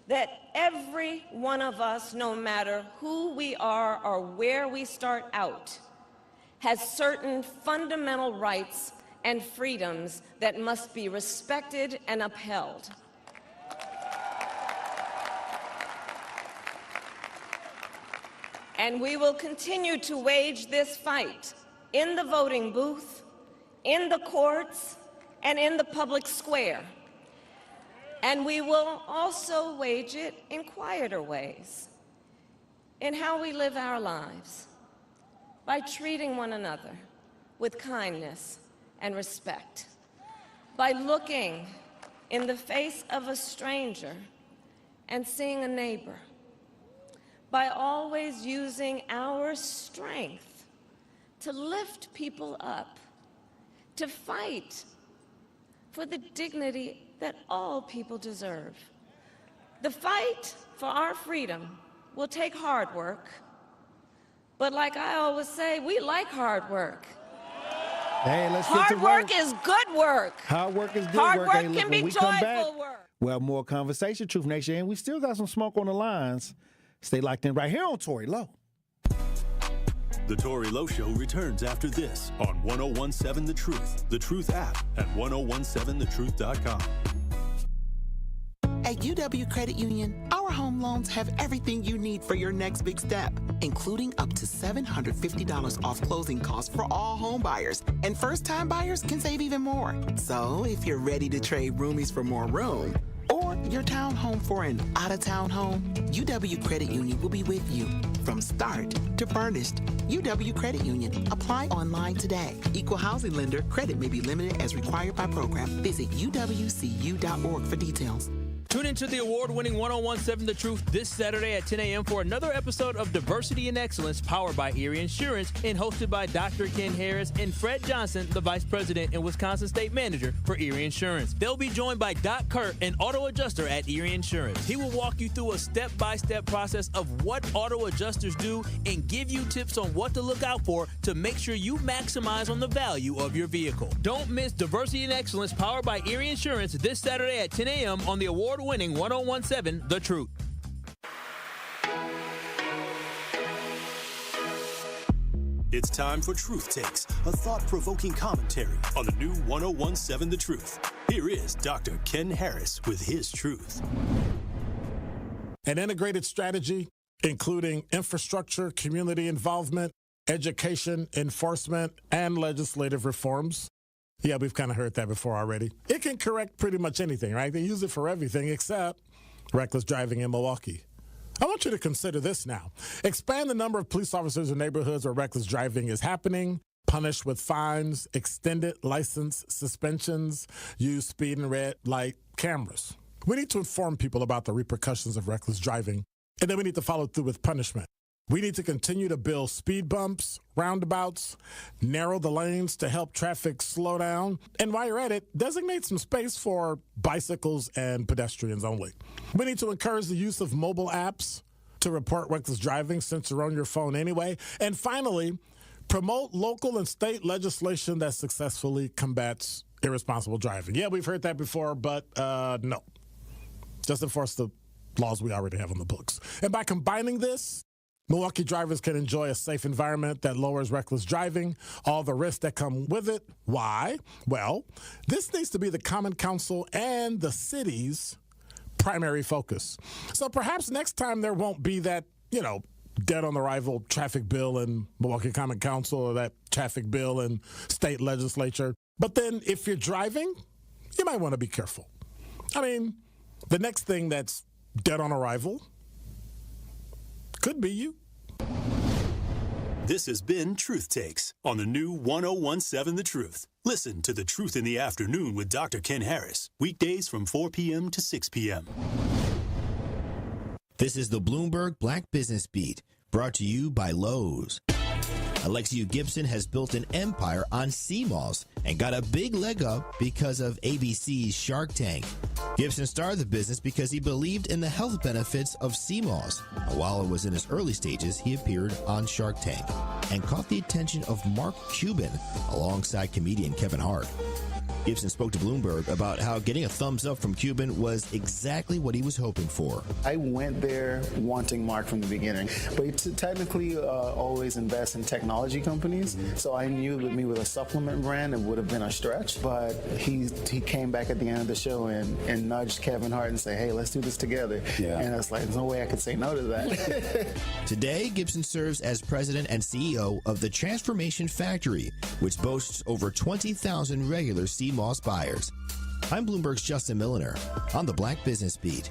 that every one of us, no matter who we are or where we start out, has certain fundamental rights and freedoms that must be respected and upheld. And we will continue to wage this fight in the voting booth, in the courts, and in the public square. And we will also wage it in quieter ways, in how we live our lives, by treating one another with kindness and respect, by looking in the face of a stranger and seeing a neighbor, by always using our strength to lift people up, to fight for the dignity that all people deserve. The fight for our freedom will take hard work, but like I always say, we like hard work. Hey, let's get to work. Hard work is good work. Hard work is good hard work. Hard hey, work look, can be when we come back, joyful work. Well, more conversation, Truth Nation, and we still got some smoke on the lines. Stay locked in right here on Tory Lowe. The Tory Lowe Show returns after this on 1017 The Truth app at 1017thetruth.com. At UW Credit Union, our home loans have everything you need for your next big step, including up to $750 off closing costs for all home buyers. And first-time buyers can save even more. So if you're ready to trade roomies for more room, or your townhome for an out-of-town home, UW Credit Union will be with you from start to furnished. UW Credit Union. Apply online today. Equal housing lender. Credit may be limited as required by program. Visit uwcu.org for details. Tune into the award-winning 1017 The Truth this Saturday at 10 a.m. for another episode of Diversity and Excellence powered by Erie Insurance and hosted by Dr. Ken Harris and Fred Johnson, the Vice President and Wisconsin State Manager for Erie Insurance. They'll be joined by Doc Kurt, an auto adjuster at Erie Insurance. He will walk you through a step-by-step process of what auto adjusters do and give you tips on what to look out for to make sure you maximize on the value of your vehicle. Don't miss Diversity and Excellence powered by Erie Insurance this Saturday at 10 a.m. on the award-winning 1017 The Truth. It's time for Truth Takes, a thought-provoking commentary on the new 1017 The Truth. Here is Dr. Ken Harris with his truth. An integrated strategy, including infrastructure, community involvement, education, enforcement, and legislative reforms. Yeah, we've kind of heard that before already. It can correct pretty much anything, right? They use it for everything except reckless driving in Milwaukee. I want you to consider this now. Expand the number of police officers in neighborhoods where reckless driving is happening, punish with fines, extended license suspensions, use speed and red light cameras. We need to inform people about the repercussions of reckless driving, and then we need to follow through with punishment. We need to continue to build speed bumps, roundabouts, narrow the lanes to help traffic slow down. And while you're at it, designate some space for bicycles and pedestrians only. We need to encourage the use of mobile apps to report reckless driving since you're on your phone anyway. And finally, promote local and state legislation that successfully combats irresponsible driving. Yeah, we've heard that before, but no. Just enforce the laws we already have on the books. And by combining this, Milwaukee drivers can enjoy a safe environment that lowers reckless driving, all the risks that come with it. Why? Well, this needs to be the Common Council and the city's primary focus. So perhaps next time there won't be that, dead on arrival traffic bill in Milwaukee Common Council or that traffic bill in state legislature. But then if you're driving, you might want to be careful. I mean, the next thing that's dead on arrival could be you. This has been Truth Takes on the new 1017 The Truth. Listen to The Truth in the Afternoon with Dr. Ken Harris, weekdays from 4 p.m. to 6 p.m. This is the Bloomberg Black Business Beat, brought to you by Lowe's. Alexia Gibson has built an empire on sea malls and got a big leg up because of ABC's Shark Tank. Gibson started the business because he believed in the health benefits of sea malls. And while it was in his early stages, he appeared on Shark Tank and caught the attention of Mark Cuban alongside comedian Kevin Hart. Gibson spoke to Bloomberg about how getting a thumbs up from Cuban was exactly what he was hoping for. I went there wanting Mark from the beginning, but he technically always invests in technology companies, so I knew with me with a supplement brand it would have been a stretch, but he came back at the end of the show and nudged Kevin Hart and said, hey, let's do this together. Yeah. And I was like, there's no way I could say no to that. Today, Gibson serves as president and CEO of the Transformation Factory, which boasts over 20,000 regular sea malls buyers. I'm Bloomberg's Justin Milliner on the Black Business Beat.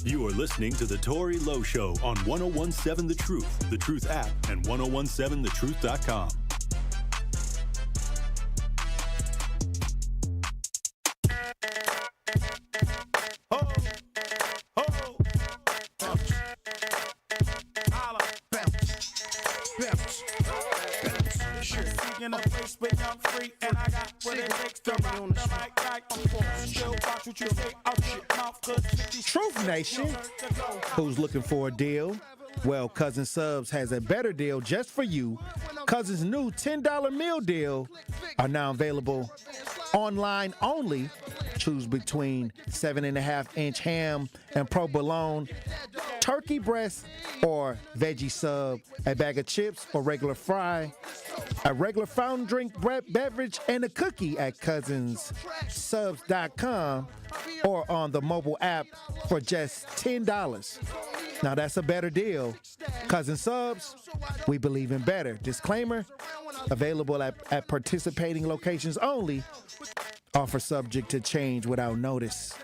You are listening to the Tory Lowe Show on 1017 The Truth app, and 1017thetruth.com. In a place where I'm free and I got what it takes to rock the mic like I'm born. Still watch what you say out your mouth, 'cause Truth Nation, who's looking for a deal? Well, Cousin Subs has a better deal just for you. Cousin's new $10 meal deal are now available online only. Choose between 7.5-inch ham and provolone, turkey breast or veggie sub, a bag of chips or regular fry, a regular fountain drink beverage, and a cookie at cousinssubs.com or on the mobile app for just $10. Now that's a better deal. Cousin Subs, we believe in better. Disclaimer, available at participating locations only. Offer subject to change without notice.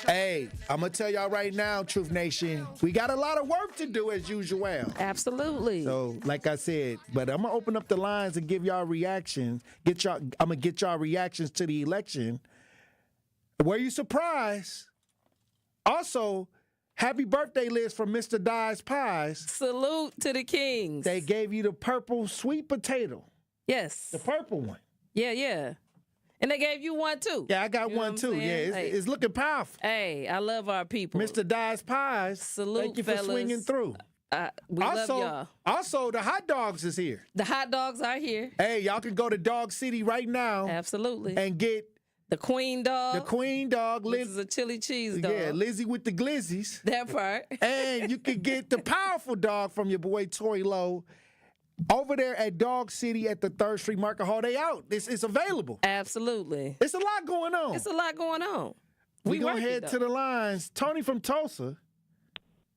Hey, I'm going to tell y'all right now, Truth Nation, we got a lot of work to do as usual. Absolutely. So, like I said, but I'm going to open up the lines and give y'all reactions. I'm going to get y'all reactions to the election. Were you surprised? Also, happy birthday list from Mr. Dye's Pies. Salute to the kings. They gave you the purple sweet potato. Yes. The purple one. Yeah. And they gave you one, too. Yeah, I got one, too. Yeah, it's looking powerful. Hey, I love our people. Mr. Dye's Pies. Salute, thank you fellas. for swinging through. We love y'all. Also, the hot dogs is here. The hot dogs are here. Hey, y'all can go to Dog City right now. Absolutely. And get the Queen Dog. The Queen Dog. This is a chili cheese dog. Yeah, Lizzie with the glizzies. That part. And you can get the powerful dog from your boy Tory Lowe. Over there at Dog City at the 3rd Street Market Hall, they out. It's available. Absolutely. It's a lot going on. It's a lot going on. We gonna head to the lines. Tony from Tulsa,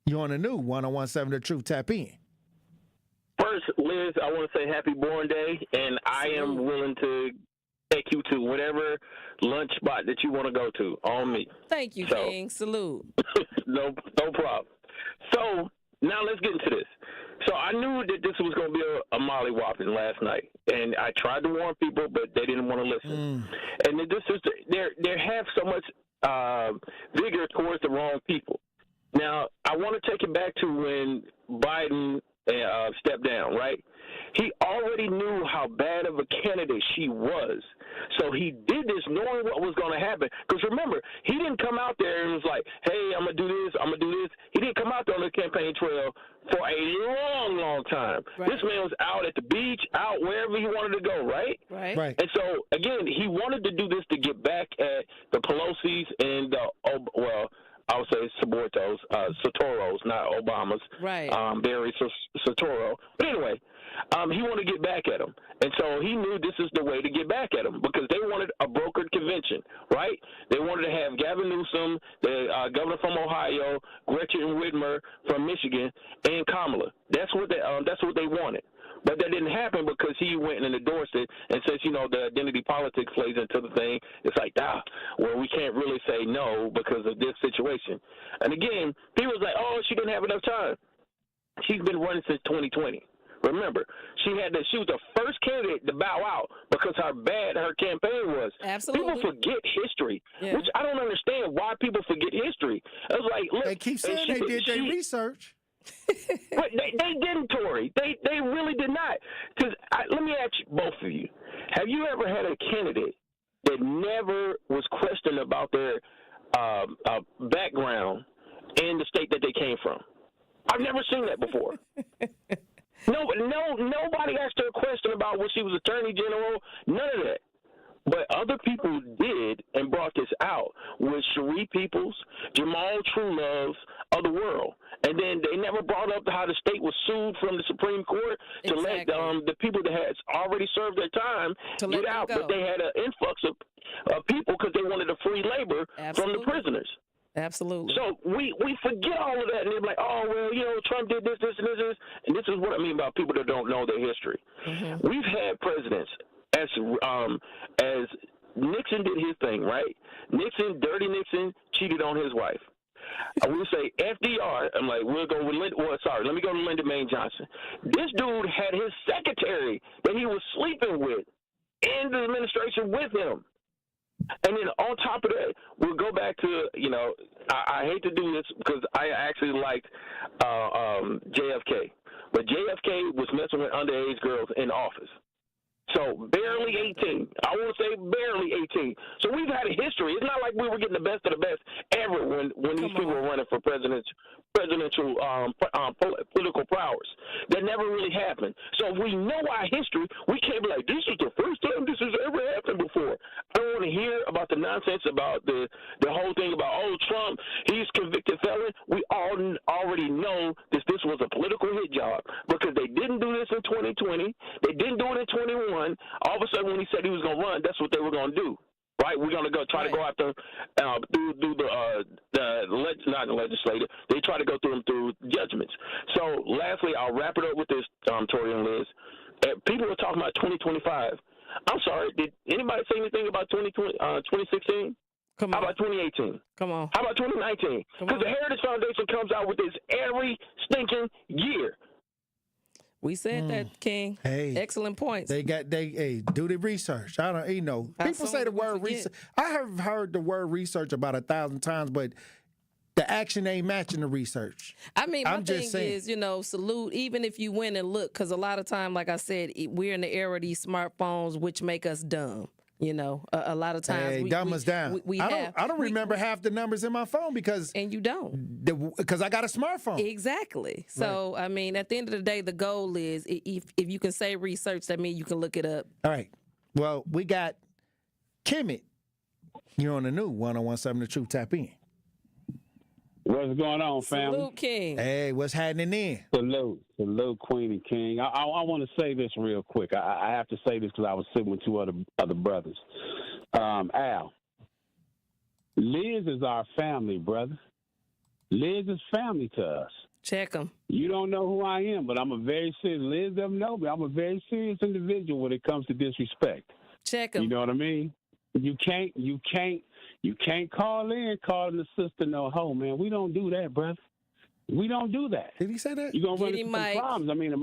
you on the new 1017 The Truth. Tap in. First, Liz, I want to say happy born day, and I am willing to take you to whatever lunch spot that you want to go to on me. Thank you, King. Salute. No problem. So now let's get into this. So I knew that this was going to be a mollywhopping last night, and I tried to warn people, but they didn't want to listen. And this is they have so much vigor towards the wrong people. Now I want to take it back to when Biden stepped down, right? He already knew how bad of a candidate she was. So he did this knowing what was going to happen. Because remember, he didn't come out there and was like, hey, I'm going to do this, I'm going to do this. He didn't come out there on the campaign trail for a long, long time. Right. This man was out at the beach, out wherever he wanted to go, right? Right. And so, again, he wanted to do this to get back at the Pelosi's and I would say Sotoros, not Obama's. Right. Barry Soetoro. But anyway, he wanted to get back at him. And so he knew this is the way to get back at him because they wanted a brokered convention, right? They wanted to have Gavin Newsom, the governor from Ohio, Gretchen Whitmer from Michigan, and Kamala. That's what they wanted. But that didn't happen because he went and endorsed it and says, the identity politics plays into the thing. It's like, we can't really say no because of this situation. And again, people was like, oh, she didn't have enough time. She's been running since 2020. Remember, she was the first candidate to bow out because how bad her campaign was. Absolutely. People forget history, which I don't understand why people forget history. It was like, look, they keep saying they did their research. But they didn't, Tory. They really did not. Because let me ask you, both of you, have you ever had a candidate that never was questioned about their background in the state that they came from? I've never seen that before. Nobody asked her a question about when she was Attorney General, none of that. But other people did and brought this out with Cherie Peoples, Jamal Truelove of the world. And then they never brought up how the state was sued from the Supreme Court to let the people that had already served their time get out. But they had an influx of people because they wanted to free labor from the prisoners. Absolutely. So we forget all of that, and they're like, oh, well, Trump did this, this, and this. And this is what I mean about people that don't know their history. Mm-hmm. We've had presidents as Nixon did his thing, right? Dirty Nixon, cheated on his wife. I will say FDR. I'm like, we'll go with let me go to Lyndon Baines Johnson. This dude had his secretary that he was sleeping with in the administration with him. And then on top of that, we'll go back to, I hate to do this because I actually liked JFK. But JFK was messing with underage girls in office. So barely 18. I won't say barely 18. So we've had a history. It's not like we were getting the best of the best ever when these people were running for presidential political prowess. That never really happened. So if we know our history, we can't be like, this is the first time this has ever happened before. I don't want to hear about the nonsense about the whole thing about, Trump, he's convicted felon. We all already know this was a political hit job because they didn't do this in 2020. They didn't do it in 21. All of a sudden, when he said he was going to run, that's what they were going to do, right? We're going to go try to go after not the legislature. They try to go through them through judgments. So, lastly, I'll wrap it up with this, Tory and Liz. People are talking about 2025. I'm sorry. Did anybody say anything about 2016? Come on. How about 2018? Come on. How about 2019? Because the Heritage Foundation comes out with this every stinking year. We said that, King. Hey, excellent points. They do the research. I don't, people say the word research. I have heard the word research about 1,000 times, but the action ain't matching the research. I mean, my thing is, salute, even if you went and look, because a lot of time, like I said, we're in the era of these smartphones, which make us dumb. A lot of times dumb us down. I don't remember half the numbers in my phone because you don't because I got a smartphone. Exactly. So I mean, at the end of the day, the goal is if you can say research, that means you can look it up. All right. Well, we got Kemet. You're on the new 101.7 The Truth. Tap in. What's going on, family? Salute, King. Hey, what's happening in? Salute, Queen and King. I want to say this real quick. I have to say this because I was sitting with two other brothers. Al, Liz is our family, brother. Liz is family to us. Check them. You don't know who I am, but I'm a very serious. Liz doesn't know me. I'm a very serious individual when it comes to disrespect. Check them. You know what I mean? You can't calling the sister no hoe, man. We don't do that, brother. We don't do that. Did he say that? You're gonna run into some problems. I mean, in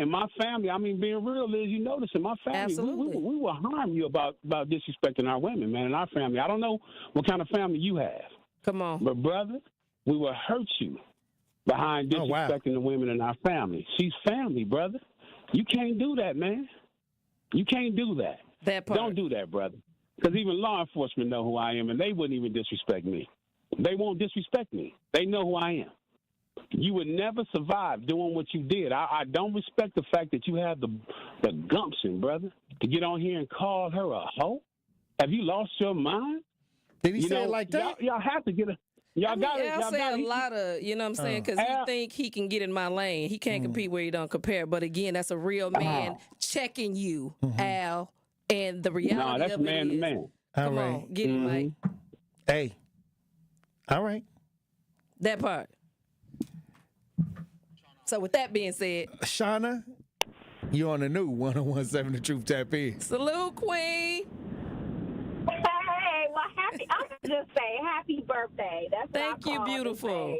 my family, being real is, you notice in my family, we will harm you about disrespecting our women, man. In our family, I don't know what kind of family you have. Come on, but brother, we will hurt you behind disrespecting the women in our family. She's family, brother. You can't do that, man. You can't do that. That part. Don't do that, brother. Because even law enforcement know who I am, and they wouldn't even disrespect me. They won't disrespect me. They know who I am. You would never survive doing what you did. I don't respect the fact that you have the gumption, brother, to get on here and call her a hoe. Have you lost your mind? Did he say it like that? Y'all have to get a... Y'all got it. I'll say a lot of, you know what I'm saying? Because he think he can get in my lane. He can't compete where he don't compare. But again, that's a real man checking you, Al. And the reality that's of man it is, to man. Come on, get it, Mike. Hey, all right. That part. So with that being said, Shauna, you on the new 101.7 The Truth. Tap in. Salute, Queen. Hey, well, I'm gonna just say happy birthday. That's thank you, beautiful.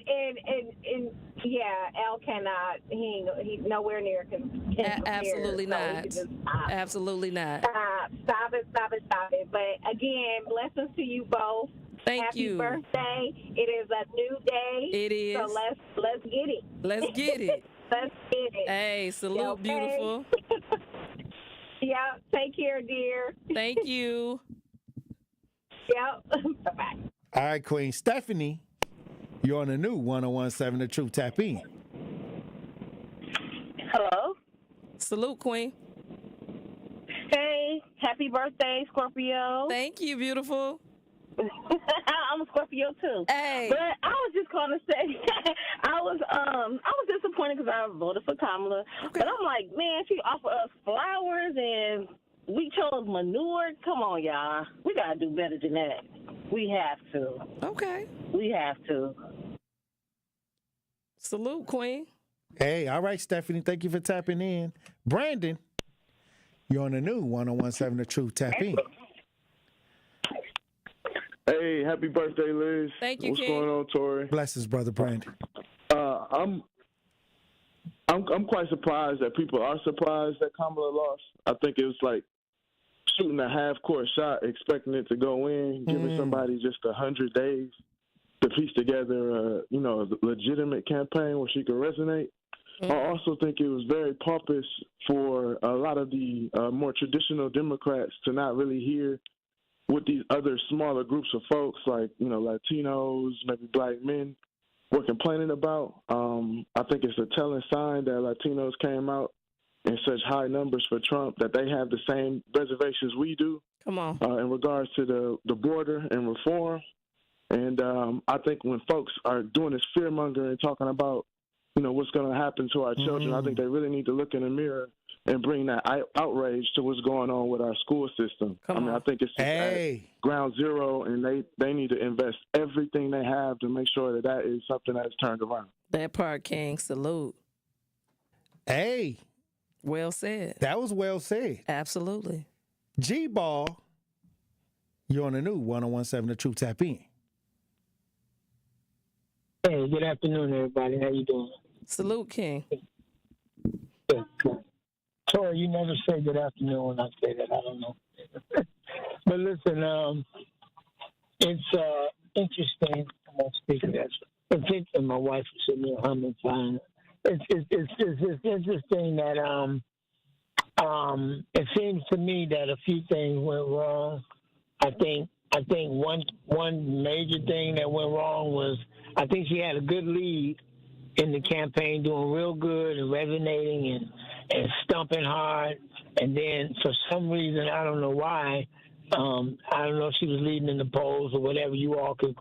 and yeah, Al cannot. He's nowhere near. Absolutely not. Absolutely not. Stop it. But again, blessings to you both. Happy birthday. It is a new day. It is. So let's get it. Let's get it. Let's get it. Hey, salute, Okay. beautiful. Yeah, take care, dear. Thank you. Yep. Bye-bye. All right, Queen Stephanie, you're on the new 101.7 The Truth. Tap in. Hello. Salute, Queen. Hey, happy birthday, Scorpio. Thank you, beautiful. I'm a Scorpio too. Hey. But I was just gonna say, I was disappointed because I voted for Kamala. Okay. But I'm like, man, she offered us flowers and we chose manure. Come on, y'all. We gotta do better than that. We have to. Okay. We have to. Salute, Queen. Hey, all right, Stephanie. Thank you for tapping in. Brandon, you're on the new 101.7 The Truth. Tap in. Hey, happy birthday, Liz. Thank you, What's King. going on, Tory? Blessings, brother Brandon. I'm quite surprised that people are surprised that Kamala lost. I think it was like shooting a half-court shot, expecting it to go in, giving somebody just 100 days to piece together, a legitimate campaign where she could resonate. I also think it was very pompous for a lot of the more traditional Democrats to not really hear what these other smaller groups of folks like, Latinos, maybe black men were complaining about. I think it's a telling sign that Latinos came out in such high numbers for Trump that they have the same reservations we do. Come on. In regards to the border and reform. And I think when folks are doing this fear-mongering and talking about, what's going to happen to our children, I think they really need to look in the mirror and bring that outrage to what's going on with our school system. I think it's just at ground zero, and they need to invest everything they have to make sure that is something that's turned around. That part, King. Salute. Hey. Well said. That was well said. Absolutely. G-Ball, you're on the new 101.7 The Truth. Tap in. Hey, good afternoon, everybody. How you doing? Salute, King. Good. Tory, you never say good afternoon when I say that. I don't know. But listen, it's interesting. I'm going to speak of that. I think that my wife is sitting there humming fine. It's interesting that it seems to me that a few things went wrong. I think one major thing that went wrong was I think she had a good lead in the campaign, doing real good and resonating and stumping hard. And then for some reason, I don't know why, I don't know if she was leading in the polls or whatever. You all could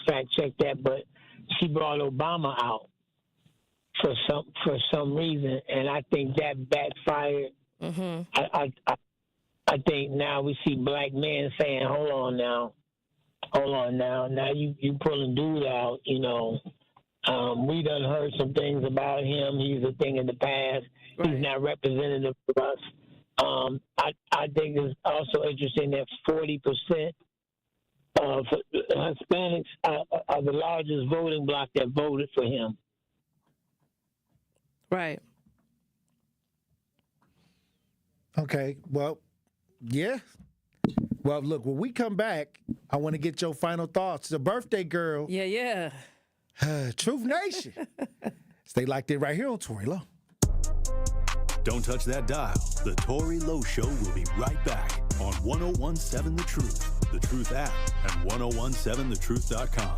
fact check that, but she brought Obama out for some reason, and I think that backfired. I think now we see black men saying, hold on now, now you pulling dude out, we done heard some things about him. He's a thing in the past. Right. He's not representative of us. I think it's also interesting that 40% of Hispanics are the largest voting bloc that voted for him. Right. Okay. Well, yeah. Well, look, when we come back, I want to get your final thoughts. The birthday girl. Yeah. Truth Nation. Stay locked in right here on Tory Lowe. Don't touch that dial. The Tory Lowe Show will be right back on 101.7 The Truth, The Truth app, and 1017thetruth.com.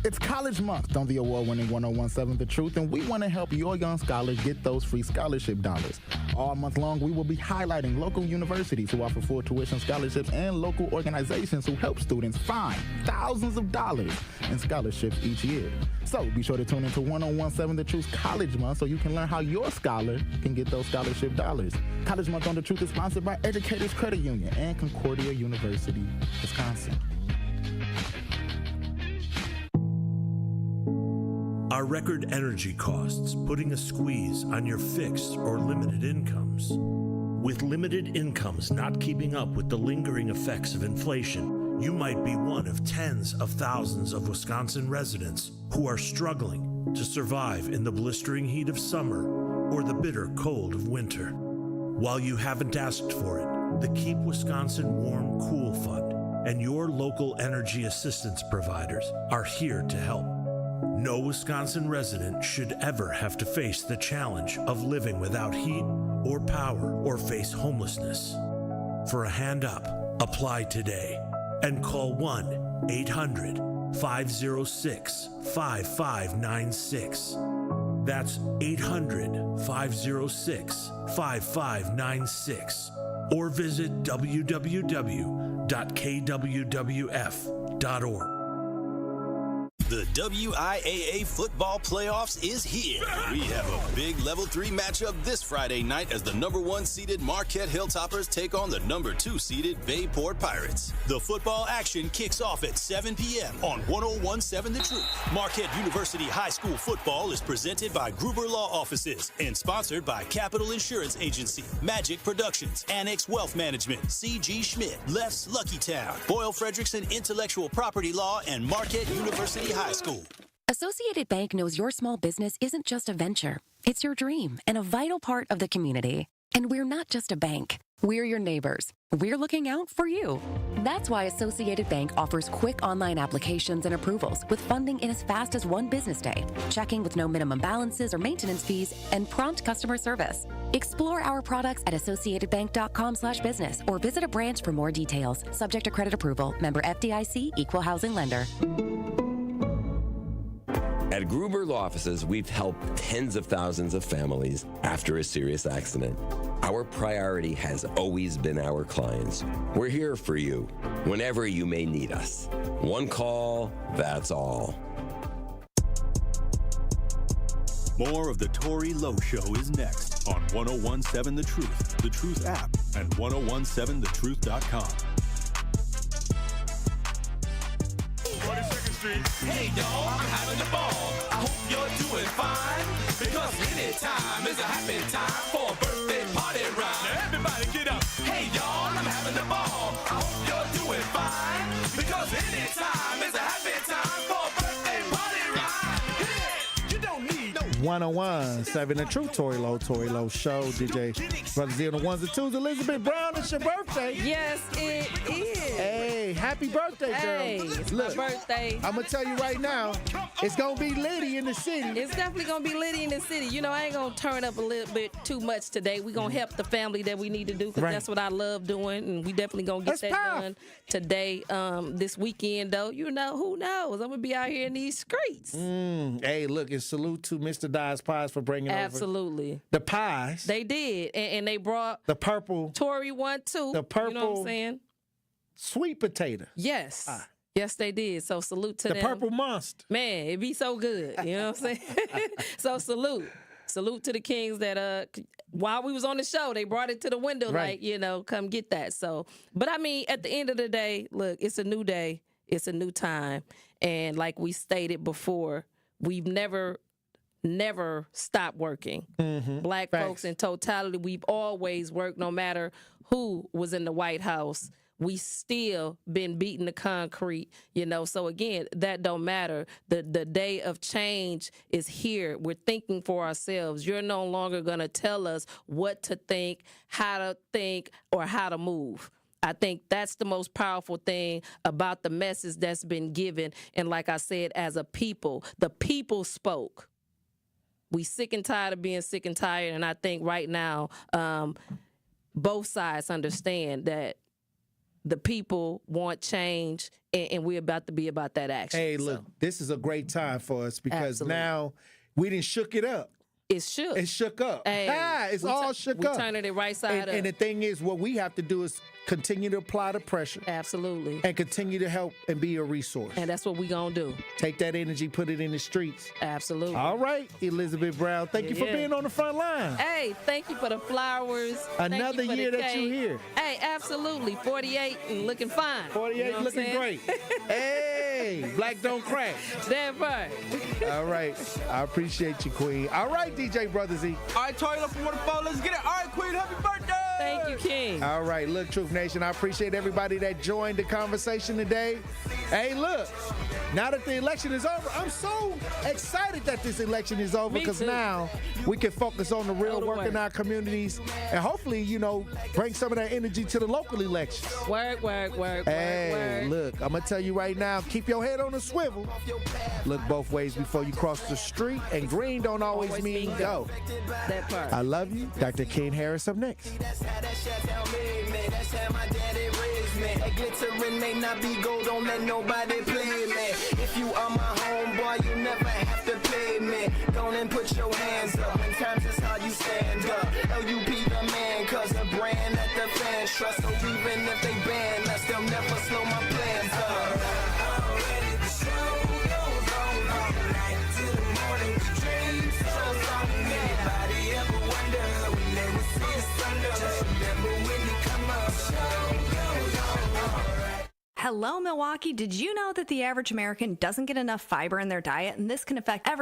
It's College Month on the award-winning 101.7 The Truth, and we want to help your young scholars get those free scholarship dollars. All month long, we will be highlighting local universities who offer full tuition scholarships and local organizations who help students find thousands of dollars in scholarships each year. So be sure to tune into 101.7 The Truth's College Month so you can learn how your scholar can get those scholarship dollars. College Month on The Truth is sponsored by Educators Credit Union and Concordia University, Wisconsin. Are record energy costs putting a squeeze on your fixed or limited incomes? With limited incomes not keeping up with the lingering effects of inflation, you might be one of tens of thousands of Wisconsin residents who are struggling to survive in the blistering heat of summer or the bitter cold of winter. While you haven't asked for it, the Keep Wisconsin Warm Cool Fund and your local energy assistance providers are here to help. No Wisconsin resident should ever have to face the challenge of living without heat or power or face homelessness. For a hand up, apply today and call 1-800-506-5596. That's 800-506-5596. Or visit www.kwwf.org. The WIAA football playoffs is here. We have a big Level 3 matchup this Friday night as the number 1 seeded Marquette Hilltoppers take on the number 2 seeded Bayport Pirates. The football action kicks off at 7 p.m. on 101.7 The Truth. Marquette University High School football is presented by Gruber Law Offices and sponsored by Capital Insurance Agency, Magic Productions, Annex Wealth Management, C.G. Schmidt, Left's Lucky Town, Boyle Frederickson Intellectual Property Law, and Marquette University High School. Associated Bank knows your small business isn't just a venture. It's your dream and a vital part of the community. And we're not just a bank. We're your neighbors. We're looking out for you. That's why Associated Bank offers quick online applications and approvals with funding in as fast as 1 business day, checking with no minimum balances or maintenance fees, and prompt customer service. Explore our products at associatedbank.com/business or visit a branch for more details. Subject to credit approval. Member FDIC, Equal Housing Lender. At Gruber Law Offices, we've helped tens of thousands of families after a serious accident. Our priority has always been our clients. We're here for you whenever you may need us. One call, that's all. More of the Tory Lowe Show is next on 101.7 The Truth app, and 101.7thetruth.com. 42nd Street. Hey y'all, I'm having a ball. I hope you're doing fine, because anytime is a happy time for a birthday party rhyme. Now everybody get up. Hey y'all, I'm having a ball. I hope you're doing fine, because anytime is a happy time for a birthday party rhyme. Yeah, you don't need no 101.7 The Truth, Tory Lowe Show. DJ Brother Z on the ones and twos. Elizabeth Brown, it's your birthday. Yes, it is. Hey, happy birthday, girl. Hey, it's my birthday. I'm going to tell you right now, it's going to be litty in the city. It's definitely going to be litty in the city. You know, I ain't going to turn up a little bit too much today. We're going to help the family that we need to do, because that's what I love doing, and we definitely going to get that done today. This weekend, though, you know, who knows? I'm going to be out here in these streets. Hey, look, and salute to Mr. Dye's Pies for bringing over the pies. They did, and they brought the purple. Tory one, too. The purple. You know what I'm saying? Sweet potato. Yes. Yes, they did. So salute to them. The purple monster. Man, it be so good. You know what I'm saying? So salute. Salute to the kings that while we was on the show, they brought it to the window, like, you know, come get that. So, but I mean, at the end of the day, look, it's a new day. It's a new time. And like we stated before, we've never stopped working. Black folks in totality, we've always worked, no matter who was in the White House. We still been beating the concrete, you know. So again, that don't matter. The day of change is here. We're thinking for ourselves. You're no longer gonna tell us what to think, or how to move. I think that's the most powerful thing about the message that's been given. And like I said, as a people, the people spoke. We sick and tired of being sick and tired. And I think right now, both sides understand that the people want change, and we're about to be about that action. Hey, look, this is a great time for us, because now we done shook it up. It's shook. It's shook up. Hey, it's all shook up. We're turning it right side up. And the thing is, what we have to do is continue to apply the pressure. Absolutely. And continue to help and be a resource. And that's what we're going to do. Take that energy, put it in the streets. Absolutely. All right, Elizabeth Brown, thank you for being on the front line. Hey, thank you for the flowers. Another year that you're here. Hey, absolutely. 48 and looking fine. 48 you know looking great. Hey, black don't crack. That part. All right. I appreciate you, Queen. All right, DJ Brother Z. All right, Tory, from 104, let's get it. All right, Queen, happy birthday! Thank you, King. All right, look, Truth Nation, I appreciate everybody that joined the conversation today. Hey, look, now that the election is over, I'm so excited that this election is over because now we can focus on the real work in our communities and hopefully, bring some of that energy to the local elections. Work. Hey, look, I'm going to tell you right now, keep your head on a swivel. Look both ways before you cross the street, and green don't always mean go. That part. I love you. Dr. Ken Harris up next. That glittering may not be gold, don't let nobody play me. If you are my homeboy, you never have to pay me. Go and put your hands up, when times is how you stand up. LUP the man, cause a brand that the fans trust. So even if they ban us, they'll never slow my plans up. Already the show goes on all night till the morning. Dreams so long. Anybody ever wonder when they will see the sun? Just remember when you come up. Show goes on. Hello, Milwaukee. Did you know that the average American doesn't get enough fiber in their diet, and this can affect everything